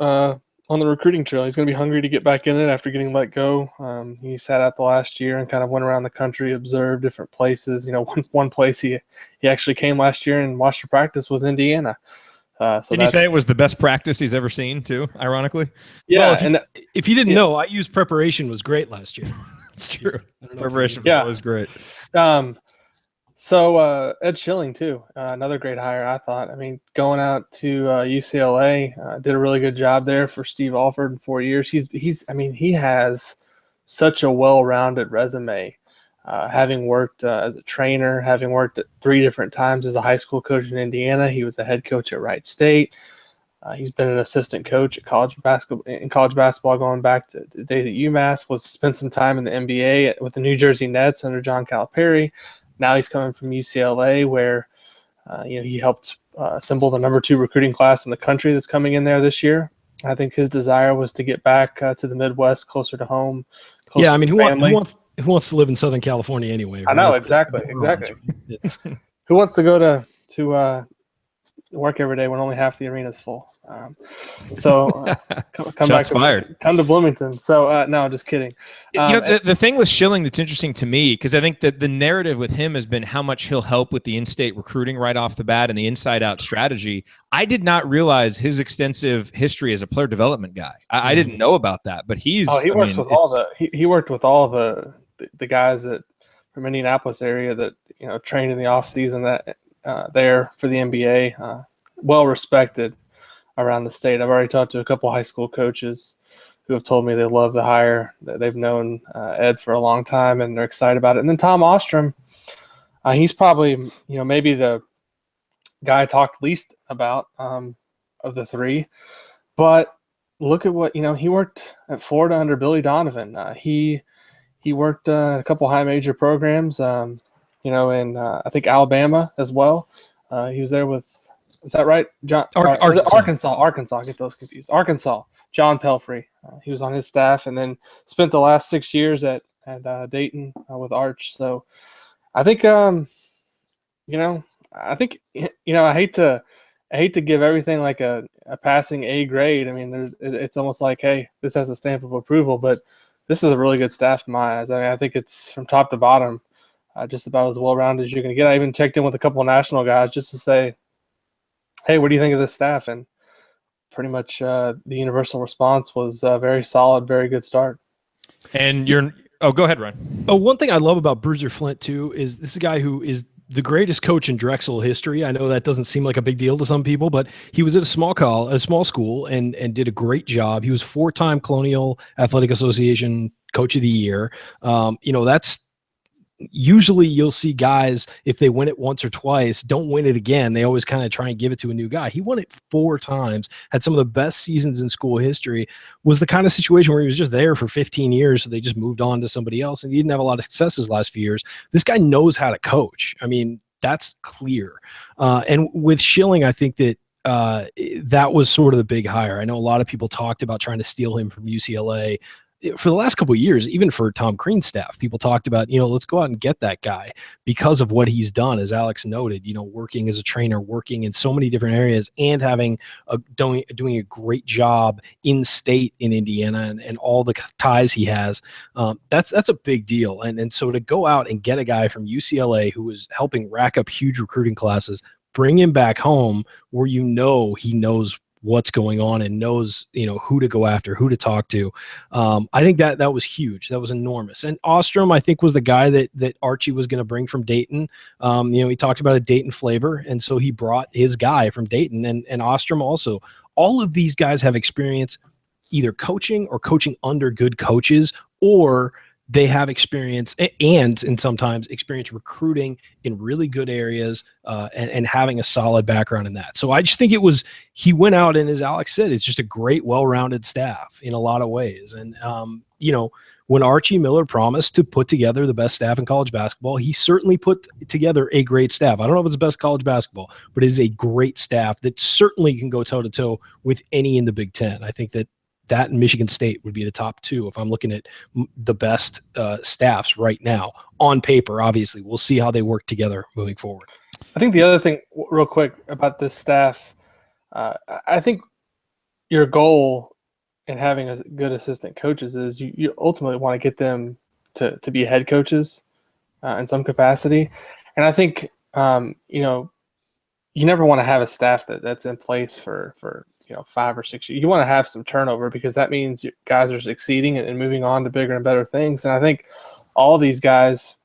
on the recruiting trail. He's going to be hungry to get back in it after getting let go. He sat out the last year and kind of went around the country, observed different places. One place he actually came last year and watched a practice was Indiana. Did he say it was the best practice he's ever seen too, ironically? Yeah. Well, if you didn't know, IU's preparation was great last year. It's true. Preparation was great. So Ed Schilling too, another great hire, I thought. I mean, going out to UCLA, did a really good job there for Steve Alford in 4 years. He has such a well-rounded resume, having worked as a trainer, having worked at 3 different times as a high school coach in Indiana. He was a head coach at Wright State. He's been an assistant coach at college basketball going back to the days at UMass. Spent some time in the NBA with the New Jersey Nets under John Calipari. Now he's coming from UCLA, where He helped assemble the number 2 recruiting class in the country that's coming in there this year. I think his desire was to get back to the Midwest, closer to home. Yeah, I mean, who wants to live in Southern California anyway? I Right? know, exactly. Who wants to go to work every day when only half the arena is full? Come Shots back fired. Come to Bloomington. So no, just kidding. The thing with Schilling that's interesting to me, because I think that the narrative with him has been how much he'll help with the in-state recruiting right off the bat and the inside-out strategy. I did not realize his extensive history as a player development guy. I didn't know about that, but he worked with all the guys that from Indianapolis area that trained in the off season that there for the NBA. Well respected around the state. I've already talked to a couple high school coaches who have told me they love the hire. They've known Ed for a long time and they're excited about it. And then Tom Ostrom, he's probably maybe the guy I talked least about of the 3. But look at what he worked at Florida under Billy Donovan. He worked a couple high major programs. In I think Alabama as well. He was there with. Is that right, John? Arkansas. I get those confused. Arkansas. John Pelfrey. He was on his staff, and then spent the last 6 years at Dayton with Arch. So, I think I hate to give everything like a passing A grade. I mean, it's almost like, hey, this has a stamp of approval, but this is a really good staff in my eyes. I mean, I think it's from top to bottom, just about as well-rounded as you're going to get. I even checked in with a couple of national guys just to say, hey, what do you think of this staff? And pretty much the universal response was very solid, very good start. And go ahead, Ron. Oh, one thing I love about Bruiser Flint too is this is a guy who is the greatest coach in Drexel history. I know that doesn't seem like a big deal to some people, but he was at a small school and did a great job. He was 4-time Colonial Athletic Association Coach of the Year. That's usually you'll see guys, if they win it once or twice, don't win it again. They always kind of try and give it to a new guy. He won it 4 times, had some of the best seasons in school history, was the kind of situation where he was just there for 15 years. So they just moved on to somebody else, and he didn't have a lot of success his last few years. This guy knows how to coach. I mean, that's clear. And with Schilling, I think that that was sort of the big hire. I know a lot of people talked about trying to steal him from UCLA. For the last couple of years, even for Tom Crean's staff, people talked about, let's go out and get that guy because of what he's done, as Alex noted, working as a trainer, working in so many different areas, and having doing a great job in state in Indiana and all the ties he has. That's a big deal. And so to go out and get a guy from UCLA who is helping rack up huge recruiting classes, bring him back home where he knows what's going on and knows, who to go after, who to talk to. I think that was huge. That was enormous. And Ostrom, I think, was the guy that Archie was going to bring from Dayton. He talked about a Dayton flavor, and so he brought his guy from Dayton. And Ostrom also. All of these guys have experience either coaching or coaching under good coaches, or they have experience and sometimes experience recruiting in really good areas and having a solid background in that. So I just think he went out, and as Alex said, it's just a great, well-rounded staff in a lot of ways. And, when Archie Miller promised to put together the best staff in college basketball, he certainly put together a great staff. I don't know if it's the best college basketball, but it is a great staff that certainly can go toe-to-toe with any in the Big Ten. I think that and Michigan State would be the top 2 if I'm looking at the best staffs right now on paper. Obviously, we'll see how they work together moving forward. I think the other thing, real quick, about this staff, I think your goal in having a good assistant coaches is you ultimately want to get them to be head coaches in some capacity. And I think you never want to have a staff that's in place for 5 or 6 years. You want to have some turnover because that means guys are succeeding and moving on to bigger and better things. And I think all these guys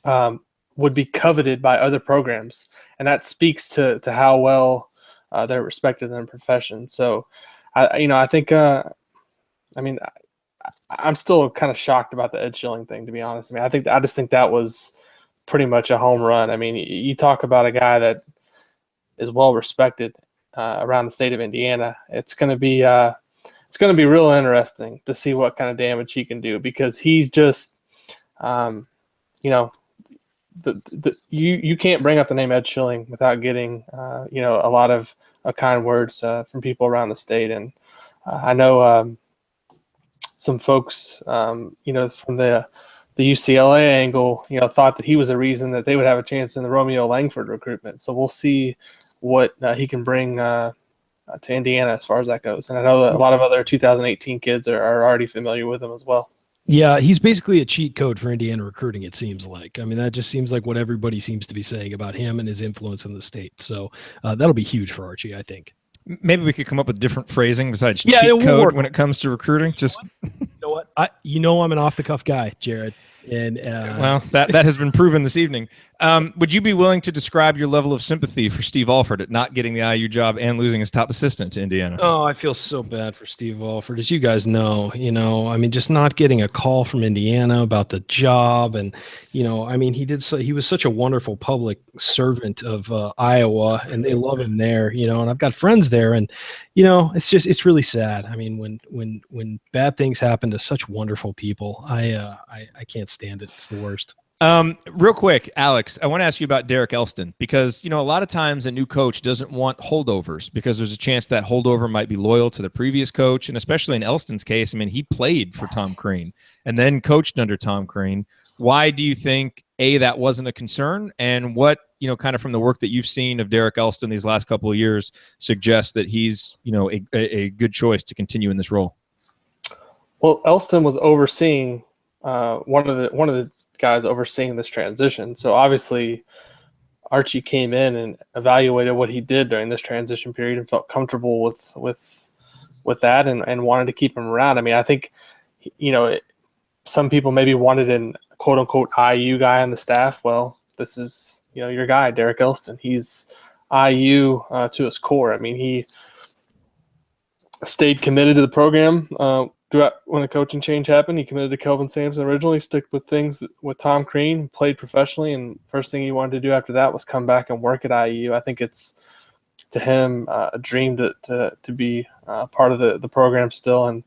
would be coveted by other programs, and that speaks to how well they're respected in their profession. So, I think, I'm still kind of shocked about the Ed Schilling thing, to be honest. I just think that was pretty much a home run. I mean, you talk about a guy that is well respected around the state of Indiana. It's going to be real interesting to see what kind of damage he can do, because he's just, you can't bring up the name Ed Schilling without getting a lot of kind words from people around the state. And I know some folks from the UCLA angle thought that he was a reason that they would have a chance in the Romeo Langford recruitment. So we'll see what he can bring to Indiana as far as that goes. And I know that a lot of other 2018 kids are already familiar with him as well. Yeah, he's basically a cheat code for Indiana recruiting, it seems like. I mean, that just seems like what everybody seems to be saying about him and his influence in the state. So that'll be huge for Archie, I think. Maybe we could come up with different phrasing besides cheat code when it comes to recruiting. Just you know what? I'm an off-the-cuff guy, Jared. And well, that has been proven this evening. Would you be willing to describe your level of sympathy for Steve Alford at not getting the IU job and losing his top assistant to Indiana? Oh, I feel so bad for Steve Alford. As you guys know, I mean, just not getting a call from Indiana about the job. And, he was such a wonderful public servant of Iowa, and they love him there, and I've got friends there. And, it's really sad. I mean, when bad things happen to such wonderful people, I can't stand it. It's the worst. Real quick, Alex, I want to ask you about Derek Elston because, a lot of times a new coach doesn't want holdovers because there's a chance that holdover might be loyal to the previous coach. And especially in Elston's case, I mean, he played for Tom Crean and then coached under Tom Crean. Why do you think, A, that wasn't a concern? And what, kind of from the work that you've seen of Derek Elston these last couple of years suggests that he's, a good choice to continue in this role? Well, Elston was overseeing one of the guys overseeing this transition. So obviously Archie came in and evaluated what he did during this transition period and felt comfortable with that and wanted to keep him around. I mean, I think, some people maybe wanted an quote unquote IU guy on the staff. Well, this is, your guy, Derek Elston. He's IU to his core. I mean, he stayed committed to the program throughout when the coaching change happened. He committed to Kelvin Sampson originally, stuck with things with Tom Crean, played professionally, and first thing he wanted to do after that was come back and work at IU. I think it's, to him, a dream to be part of the program still. And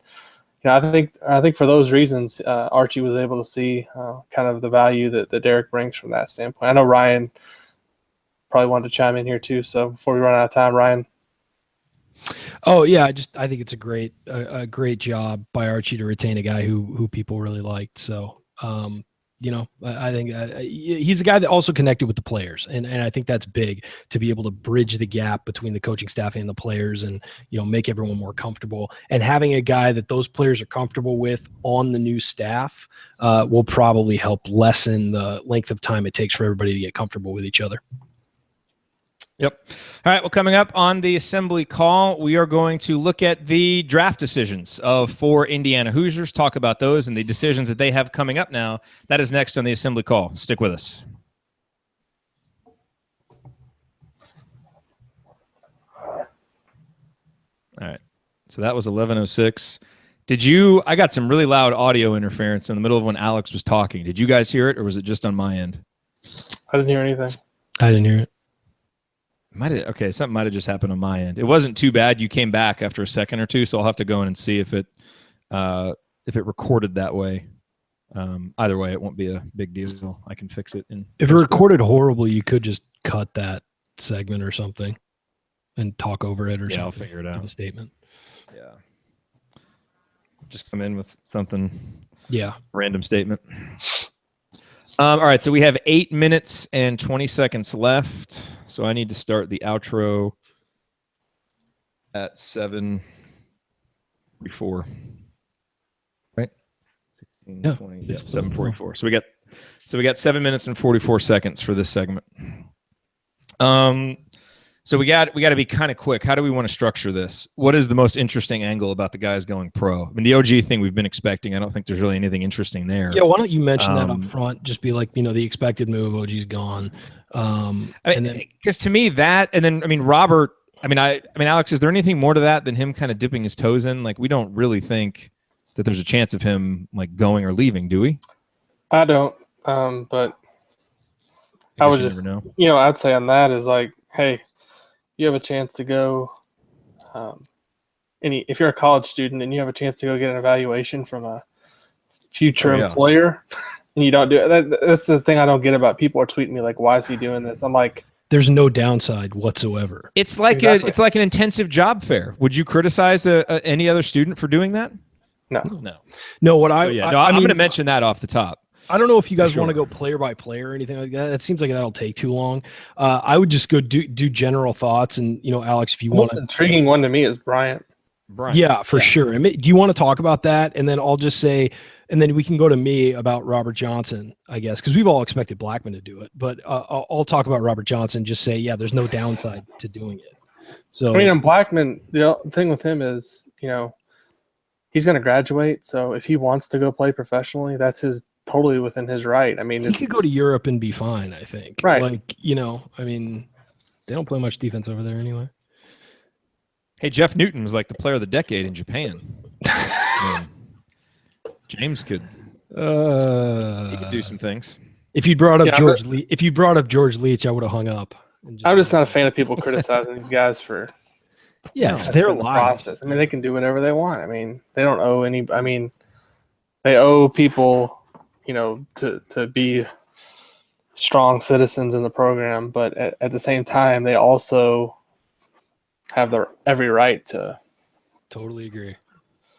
I think for those reasons, Archie was able to see kind of the value that Derek brings from that standpoint. I know Ryan probably wanted to chime in here too. So before we run out of time, Ryan. Oh yeah, I think it's a great job by Archie to retain a guy who people really liked. So I think he's a guy that also connected with the players, and I think that's big to be able to bridge the gap between the coaching staff and the players, and make everyone more comfortable. And having a guy that those players are comfortable with on the new staff will probably help lessen the length of time it takes for everybody to get comfortable with each other. Yep. All right. Well, coming up on the assembly call, we are going to look at the draft decisions of 4 Indiana Hoosiers, talk about those and the decisions that they have coming up now. That is next on the assembly call. Stick with us. All right. So that was 11:06. I got some really loud audio interference in the middle of when Alex was talking. Did you guys hear it, or was it just on my end? I didn't hear anything. I didn't hear it. Something might have just happened on my end. It wasn't too bad. You came back after a second or two, so I'll have to go in and see if it recorded that way. Either way, it won't be a big deal. I can fix it. If it recorded horribly, you could just cut that segment or something and talk over it or something. I'll figure it out. A statement. Yeah. Just come in with something. Yeah. Random statement. All right, so we have 8 minutes and 20 seconds left. So I need to start the outro at 7:44. Right? 16, yeah. 20, yeah, 7:44. So we got 7 minutes and 44 seconds for this segment. So we got to be kind of quick. How do we want to structure this? What is the most interesting angle about the guys going pro? I mean, the OG thing we've been expecting. I don't think there's really anything interesting there. Yeah, why don't you mention that up front? Just be like, the expected move. OG's gone. Because to me that, and then Robert. Alex, is there anything more to that than him kind of dipping his toes in? Like, we don't really think that there's a chance of him like going or leaving, do we? I don't. But I would just, I'd say on that is like, hey, you have a chance to go. If you're a college student and you have a chance to go get an evaluation from a future employer, and you don't do it. That's the thing I don't get about people are tweeting me like, why is he doing this? I'm like, there's no downside whatsoever. It's like Exactly. it's like an intensive job fair. Would you criticize any other student for doing that? no. No, what I'm I mean, going to mention that off the top. I don't know if you guys sure. want to go player by player or anything like that. That seems like that'll take too long. I would just go do general thoughts, and Alex, if you The want most to. intriguing one to me is Bryant. Yeah, for sure. Do you want to talk about that? And then I'll just say, and then we can go to me about Robert Johnson, I guess, because we've all expected Blackman to do it. But I'll talk about Robert Johnson. Just say, yeah, there's no downside to doing it. So I mean, and Blackman, the thing with him is, he's going to graduate. So if he wants to go play professionally, that's totally within his right. I mean, he could go to Europe and be fine, I think. Right. Like, I mean, they don't play much defense over there anyway. Hey, Jeff Newton was like the player of the decade in Japan. James could do some things. If you brought up George Leach, I would have hung up. I'm just not a fan of people criticizing these guys for. Yeah, it's their lives. Process. I mean, they can do whatever they want. I mean, they don't owe any. I mean, they owe people, to be strong citizens in the program, but at the same time, they also have every right to totally agree.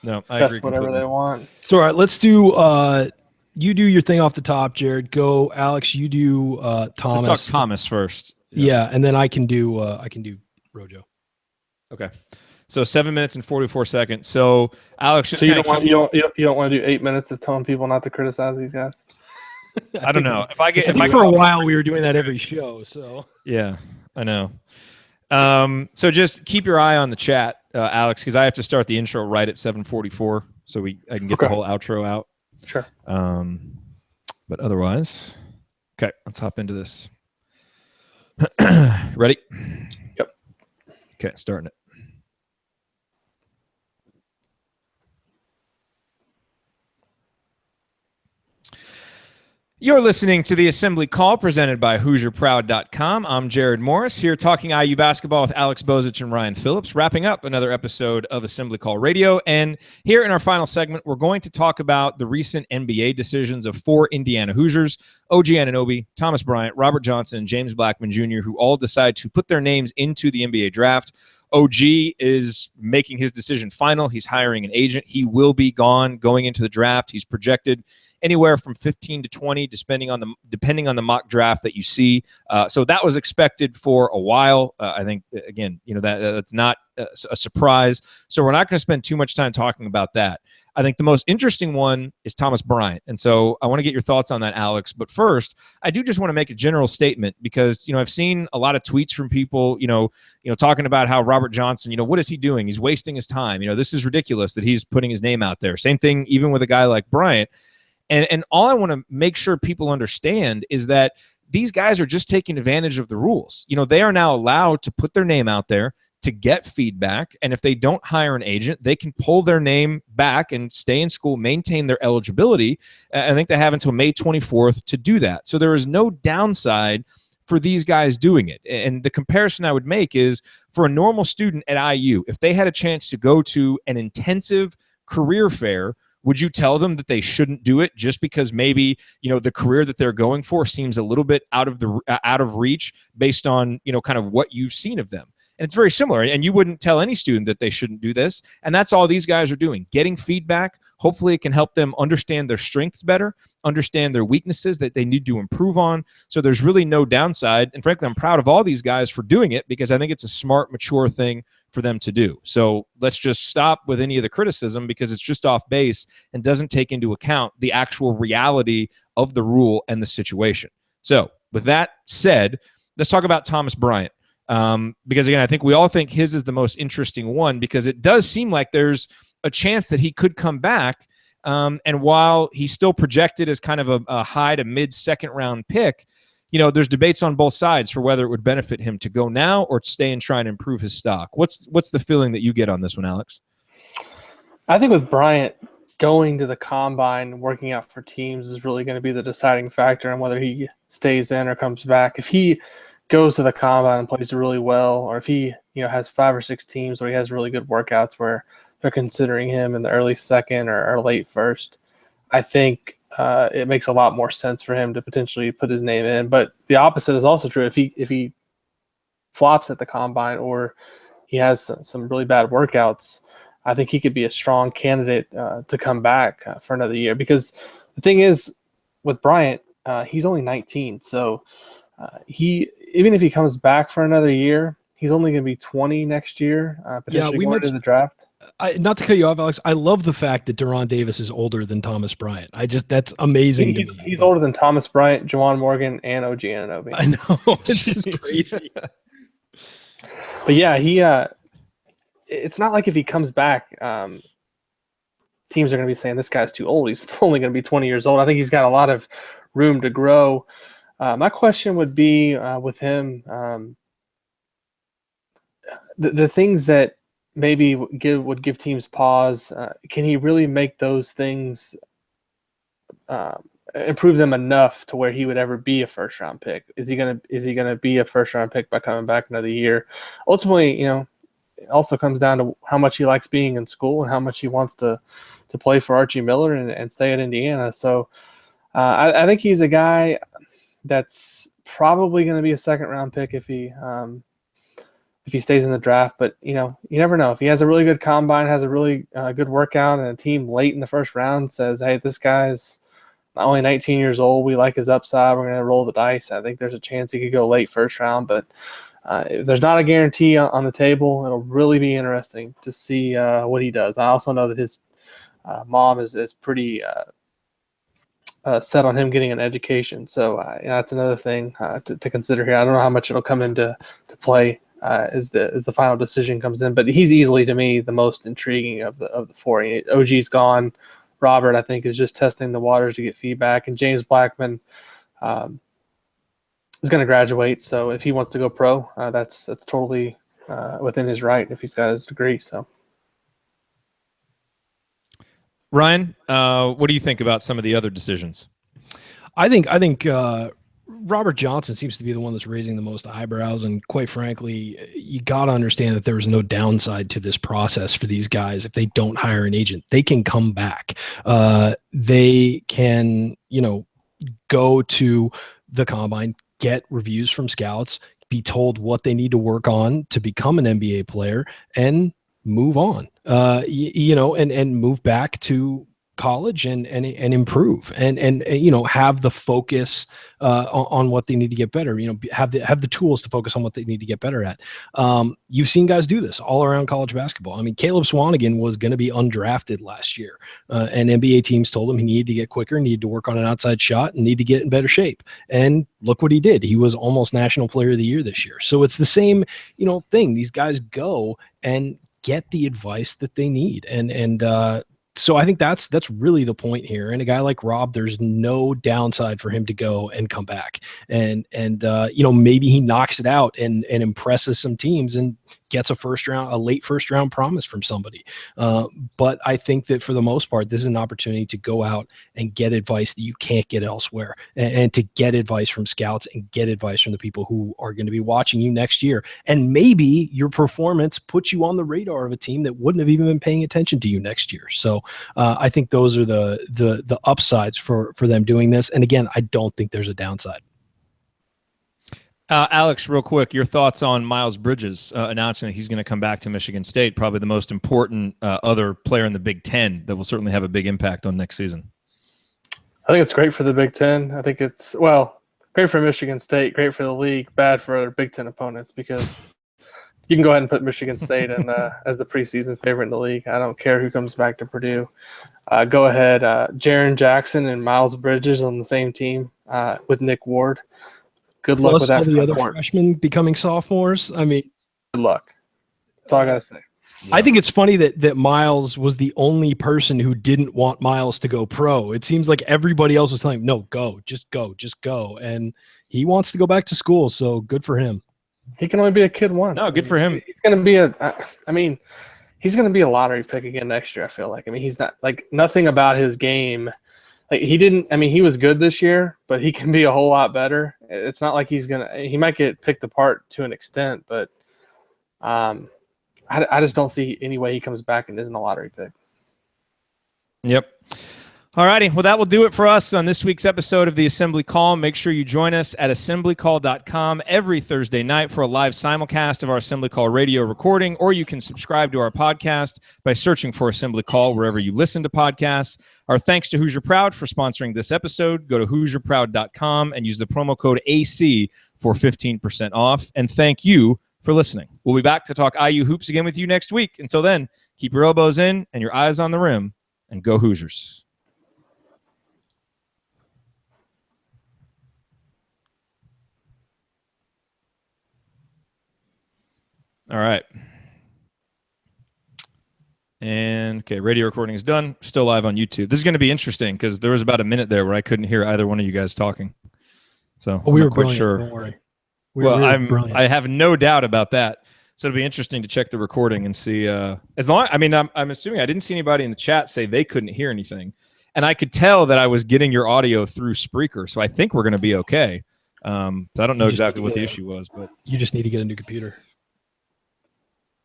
No, I test agree whatever completely. they want. So, all right, let's do. You do your thing off the top, Jared. Go, Alex. You do Thomas. Let's talk Thomas first. Yeah, and then I can do Rojo. Okay. So 7 minutes and 44 seconds. So Alex, just So you don't want to do 8 minutes of telling people not to criticize these guys? I don't know. For a while we were doing that every show. So yeah, I know. So just keep your eye on the chat, Alex, because I have to start the intro right at 7:44, so I can get the whole outro out. Sure. But otherwise, okay, let's hop into this. Ready? Yep. Okay, starting it. You're listening to the Assembly Call presented by HoosierProud.com. I'm Jared Morris here talking IU basketball with Alex Bozich and Ryan Phillips, wrapping up another episode of Assembly Call Radio. And here in our final segment, we're going to talk about the recent NBA decisions of 4 Indiana Hoosiers, OG Anunoby, Thomas Bryant, Robert Johnson, and James Blackman Jr., who all decide to put their names into the NBA draft. OG is making his decision final. He's hiring an agent. He will be gone going into the draft. He's projected anywhere from 15 to 20, depending on the mock draft that you see. So that was expected for a while. I think, again, that's not a surprise. So we're not going to spend too much time talking about that. I think the most interesting one is Thomas Bryant. And so I want to get your thoughts on that, Alex. But first, I do just want to make a general statement because, I've seen a lot of tweets from people, talking about how Robert Johnson, what is he doing? He's wasting his time. This is ridiculous that he's putting his name out there. Same thing even with a guy like Bryant. And all I want to make sure people understand is that these guys are just taking advantage of the rules. They are now allowed to put their name out there to get feedback. And if they don't hire an agent, they can pull their name back and stay in school, maintain their eligibility. I think they have until May 24th to do that. So there is no downside for these guys doing it. And the comparison I would make is for a normal student at IU, if they had a chance to go to an intensive career fair, would you tell them that they shouldn't do it just because maybe, the career that they're going for seems a little bit out of reach based on, kind of what you've seen of them? And it's very similar. And you wouldn't tell any student that they shouldn't do this. And that's all these guys are doing, getting feedback. Hopefully it can help them understand their strengths better, understand their weaknesses that they need to improve on. So there's really no downside. And frankly, I'm proud of all these guys for doing it because I think it's a smart, mature thing for them to do. So let's just stop with any of the criticism because it's just off base and doesn't take into account the actual reality of the rule and the situation. So with that said, let's talk about Thomas Bryant. Because again, I think we all think his is the most interesting one because it does seem like there's a chance that he could come back. And while he's still projected as kind of a high to mid second round pick, there's debates on both sides for whether it would benefit him to go now or to stay and try and improve his stock. What's the feeling that you get on this one, Alex? I think with Bryant going to the combine, working out for teams is really going to be the deciding factor on whether he stays in or comes back. If he goes to the combine and plays really well, or if he has 5 or 6 teams where he has really good workouts where they're considering him in the early second or late first, I think it makes a lot more sense for him to potentially put his name in. But the opposite is also true. If he flops at the combine or he has some really bad workouts, I think he could be a strong candidate to come back for another year. Because the thing is, with Bryant, he's only 19, so even if he comes back for another year, he's only going to be 20 next year, potentially going into the draft. Not to cut you off, Alex, I love the fact that Deron Davis is older than Thomas Bryant. That's amazing to me. He's older than Thomas Bryant, Juwan Morgan, and OG Anunoby. I know. It's just crazy. But yeah, it's not like if he comes back, teams are going to be saying this guy's too old. He's only going to be 20 years old. I think he's got a lot of room to grow. My question would be with him, the things that maybe would give teams pause. Can he really make those things improve them enough to where he would ever be a first round pick? Is he gonna be a first round pick by coming back another year? Ultimately, it also comes down to how much he likes being in school and how much he wants to play for Archie Miller and stay at Indiana. So I think he's a guy that's probably going to be a second round pick if he stays in the draft. But you never know. If he has a really good combine, has a really good workout, and a team late in the first round says, hey, this guy's not only 19 years old, we like his upside, we're going to roll the dice, I think there's a chance he could go late first round. But if there's not a guarantee on the table, it'll really be interesting to see what he does. I also know that his mom is pretty set on him getting an education. So that's another thing to consider here. I don't know how much it'll come into play as the final decision comes in, but he's easily, to me, the most intriguing of the four. OG's gone. Robert, I think, is just testing the waters to get feedback, and James Blackman is going to graduate. So if he wants to go pro, that's totally within his right if he's got his degree. So, Ryan, what do you think about some of the other decisions? I think Robert Johnson seems to be the one that's raising the most eyebrows, and quite frankly, you got to understand that there is no downside to this process for these guys. If they don't hire an agent, they can come back. They can, go to the combine, get reviews from scouts, be told what they need to work on to become an NBA player, and move on. And move back to college and improve and have the focus on what they need to get better, have the tools to focus on what they need to get better at. You've seen guys do this all around college basketball. I mean, Caleb Swanigan was going to be undrafted last year, and NBA teams told him he needed to get quicker, needed to work on an outside shot, and need to get in better shape. And look what he did. He was almost National Player of the Year this year. So it's the same, thing. These guys go and get the advice that they need. So I think that's really the point here. And a guy like Rob, there's no downside for him to go and come back. And maybe he knocks it out and impresses some teams and gets a late first round promise from somebody. But I think that for the most part, this is an opportunity to go out and get advice that you can't get elsewhere, and to get advice from scouts and get advice from the people who are going to be watching you next year. And maybe your performance puts you on the radar of a team that wouldn't have even been paying attention to you next year. So I think those are the upsides for them doing this. And again, I don't think there's a downside. Alex, real quick, your thoughts on Miles Bridges announcing that he's going to come back to Michigan State, probably the most important other player in the Big Ten that will certainly have a big impact on next season. I think it's great for the Big Ten. I think it's, great for Michigan State, great for the league, bad for our Big Ten opponents, because you can go ahead and put Michigan State in, as the preseason favorite in the league. I don't care who comes back to Purdue. Go ahead. Jaren Jackson and Miles Bridges on the same team with Nick Ward. Good luck with that. All the other freshmen becoming sophomores. I mean, good luck. That's all I got to say. Yeah. I think it's funny that Miles was the only person who didn't want Miles to go pro. It seems like everybody else was telling him, no, just go. And he wants to go back to school, so good for him. He can only be a kid once. No, good for him. He's going to be he's going to be a lottery pick again next year, I feel like. I mean, he's not, nothing about his game. He was good this year, but he can be a whole lot better. It's not like he might get picked apart to an extent, but I just don't see any way he comes back and isn't a lottery pick. Yep. All righty. Well, that will do it for us on this week's episode of the Assembly Call. Make sure you join us at assemblycall.com every Thursday night for a live simulcast of our Assembly Call radio recording, or you can subscribe to our podcast by searching for Assembly Call wherever you listen to podcasts. Our thanks to Hoosier Proud for sponsoring this episode. Go to HoosierProud.com and use the promo code AC for 15% off. And thank you for listening. We'll be back to talk IU hoops again with you next week. Until then, keep your elbows in and your eyes on the rim, and go Hoosiers. All right. And, okay, radio recording is done. Still live on YouTube. This is going to be interesting because there was about a minute there where I couldn't hear either one of you guys talking. So we I'm were not quite brilliant, sure. don't worry. I have no doubt about that. So it'll be interesting to check the recording and see. I'm assuming I didn't see anybody in the chat say they couldn't hear anything. And I could tell that I was getting your audio through Spreaker. So I think we're going to be okay. So I don't know exactly what the issue was, but you just need to get a new computer.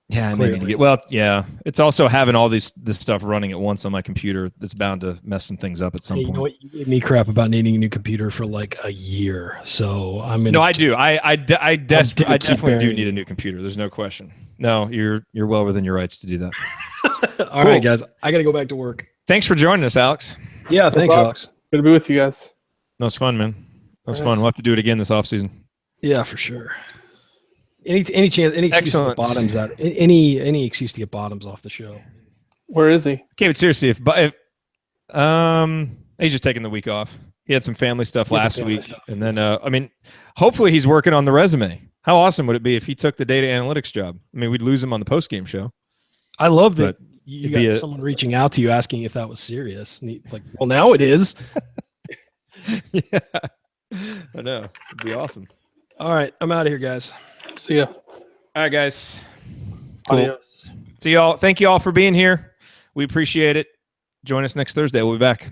Yeah, I may need to get. Well, yeah, it's also having all this stuff running at once on my computer that's bound to mess some things up at some point. You know what? You gave me crap about needing a new computer for like a year, so I'm in. No, I do. I definitely do need a new computer. There's no question. No, you're well within your rights to do that. All right, guys, I got to go back to work. Thanks for joining us, Alex. Yeah, thanks, Alex. Good to be with you guys. That was fun, man. That was fun. We'll have to do it again this offseason. Yeah, for sure. Any excuse to get Bottoms out? Any excuse to get Bottoms off the show? Where is he? Okay, but seriously, if he's just taking the week off. He had some family stuff last week, and then hopefully he's working on the resume. How awesome would it be if he took the data analytics job? I mean, we'd lose him on the post game show. I love that you got someone reaching out to you asking if that was serious. And like, well, now it is. Yeah, I know. It'd be awesome. All right, I'm out of here, guys. See ya. All right, guys. Cool. Adios. See y'all. Thank you all for being here. We appreciate it. Join us next Thursday. We'll be back.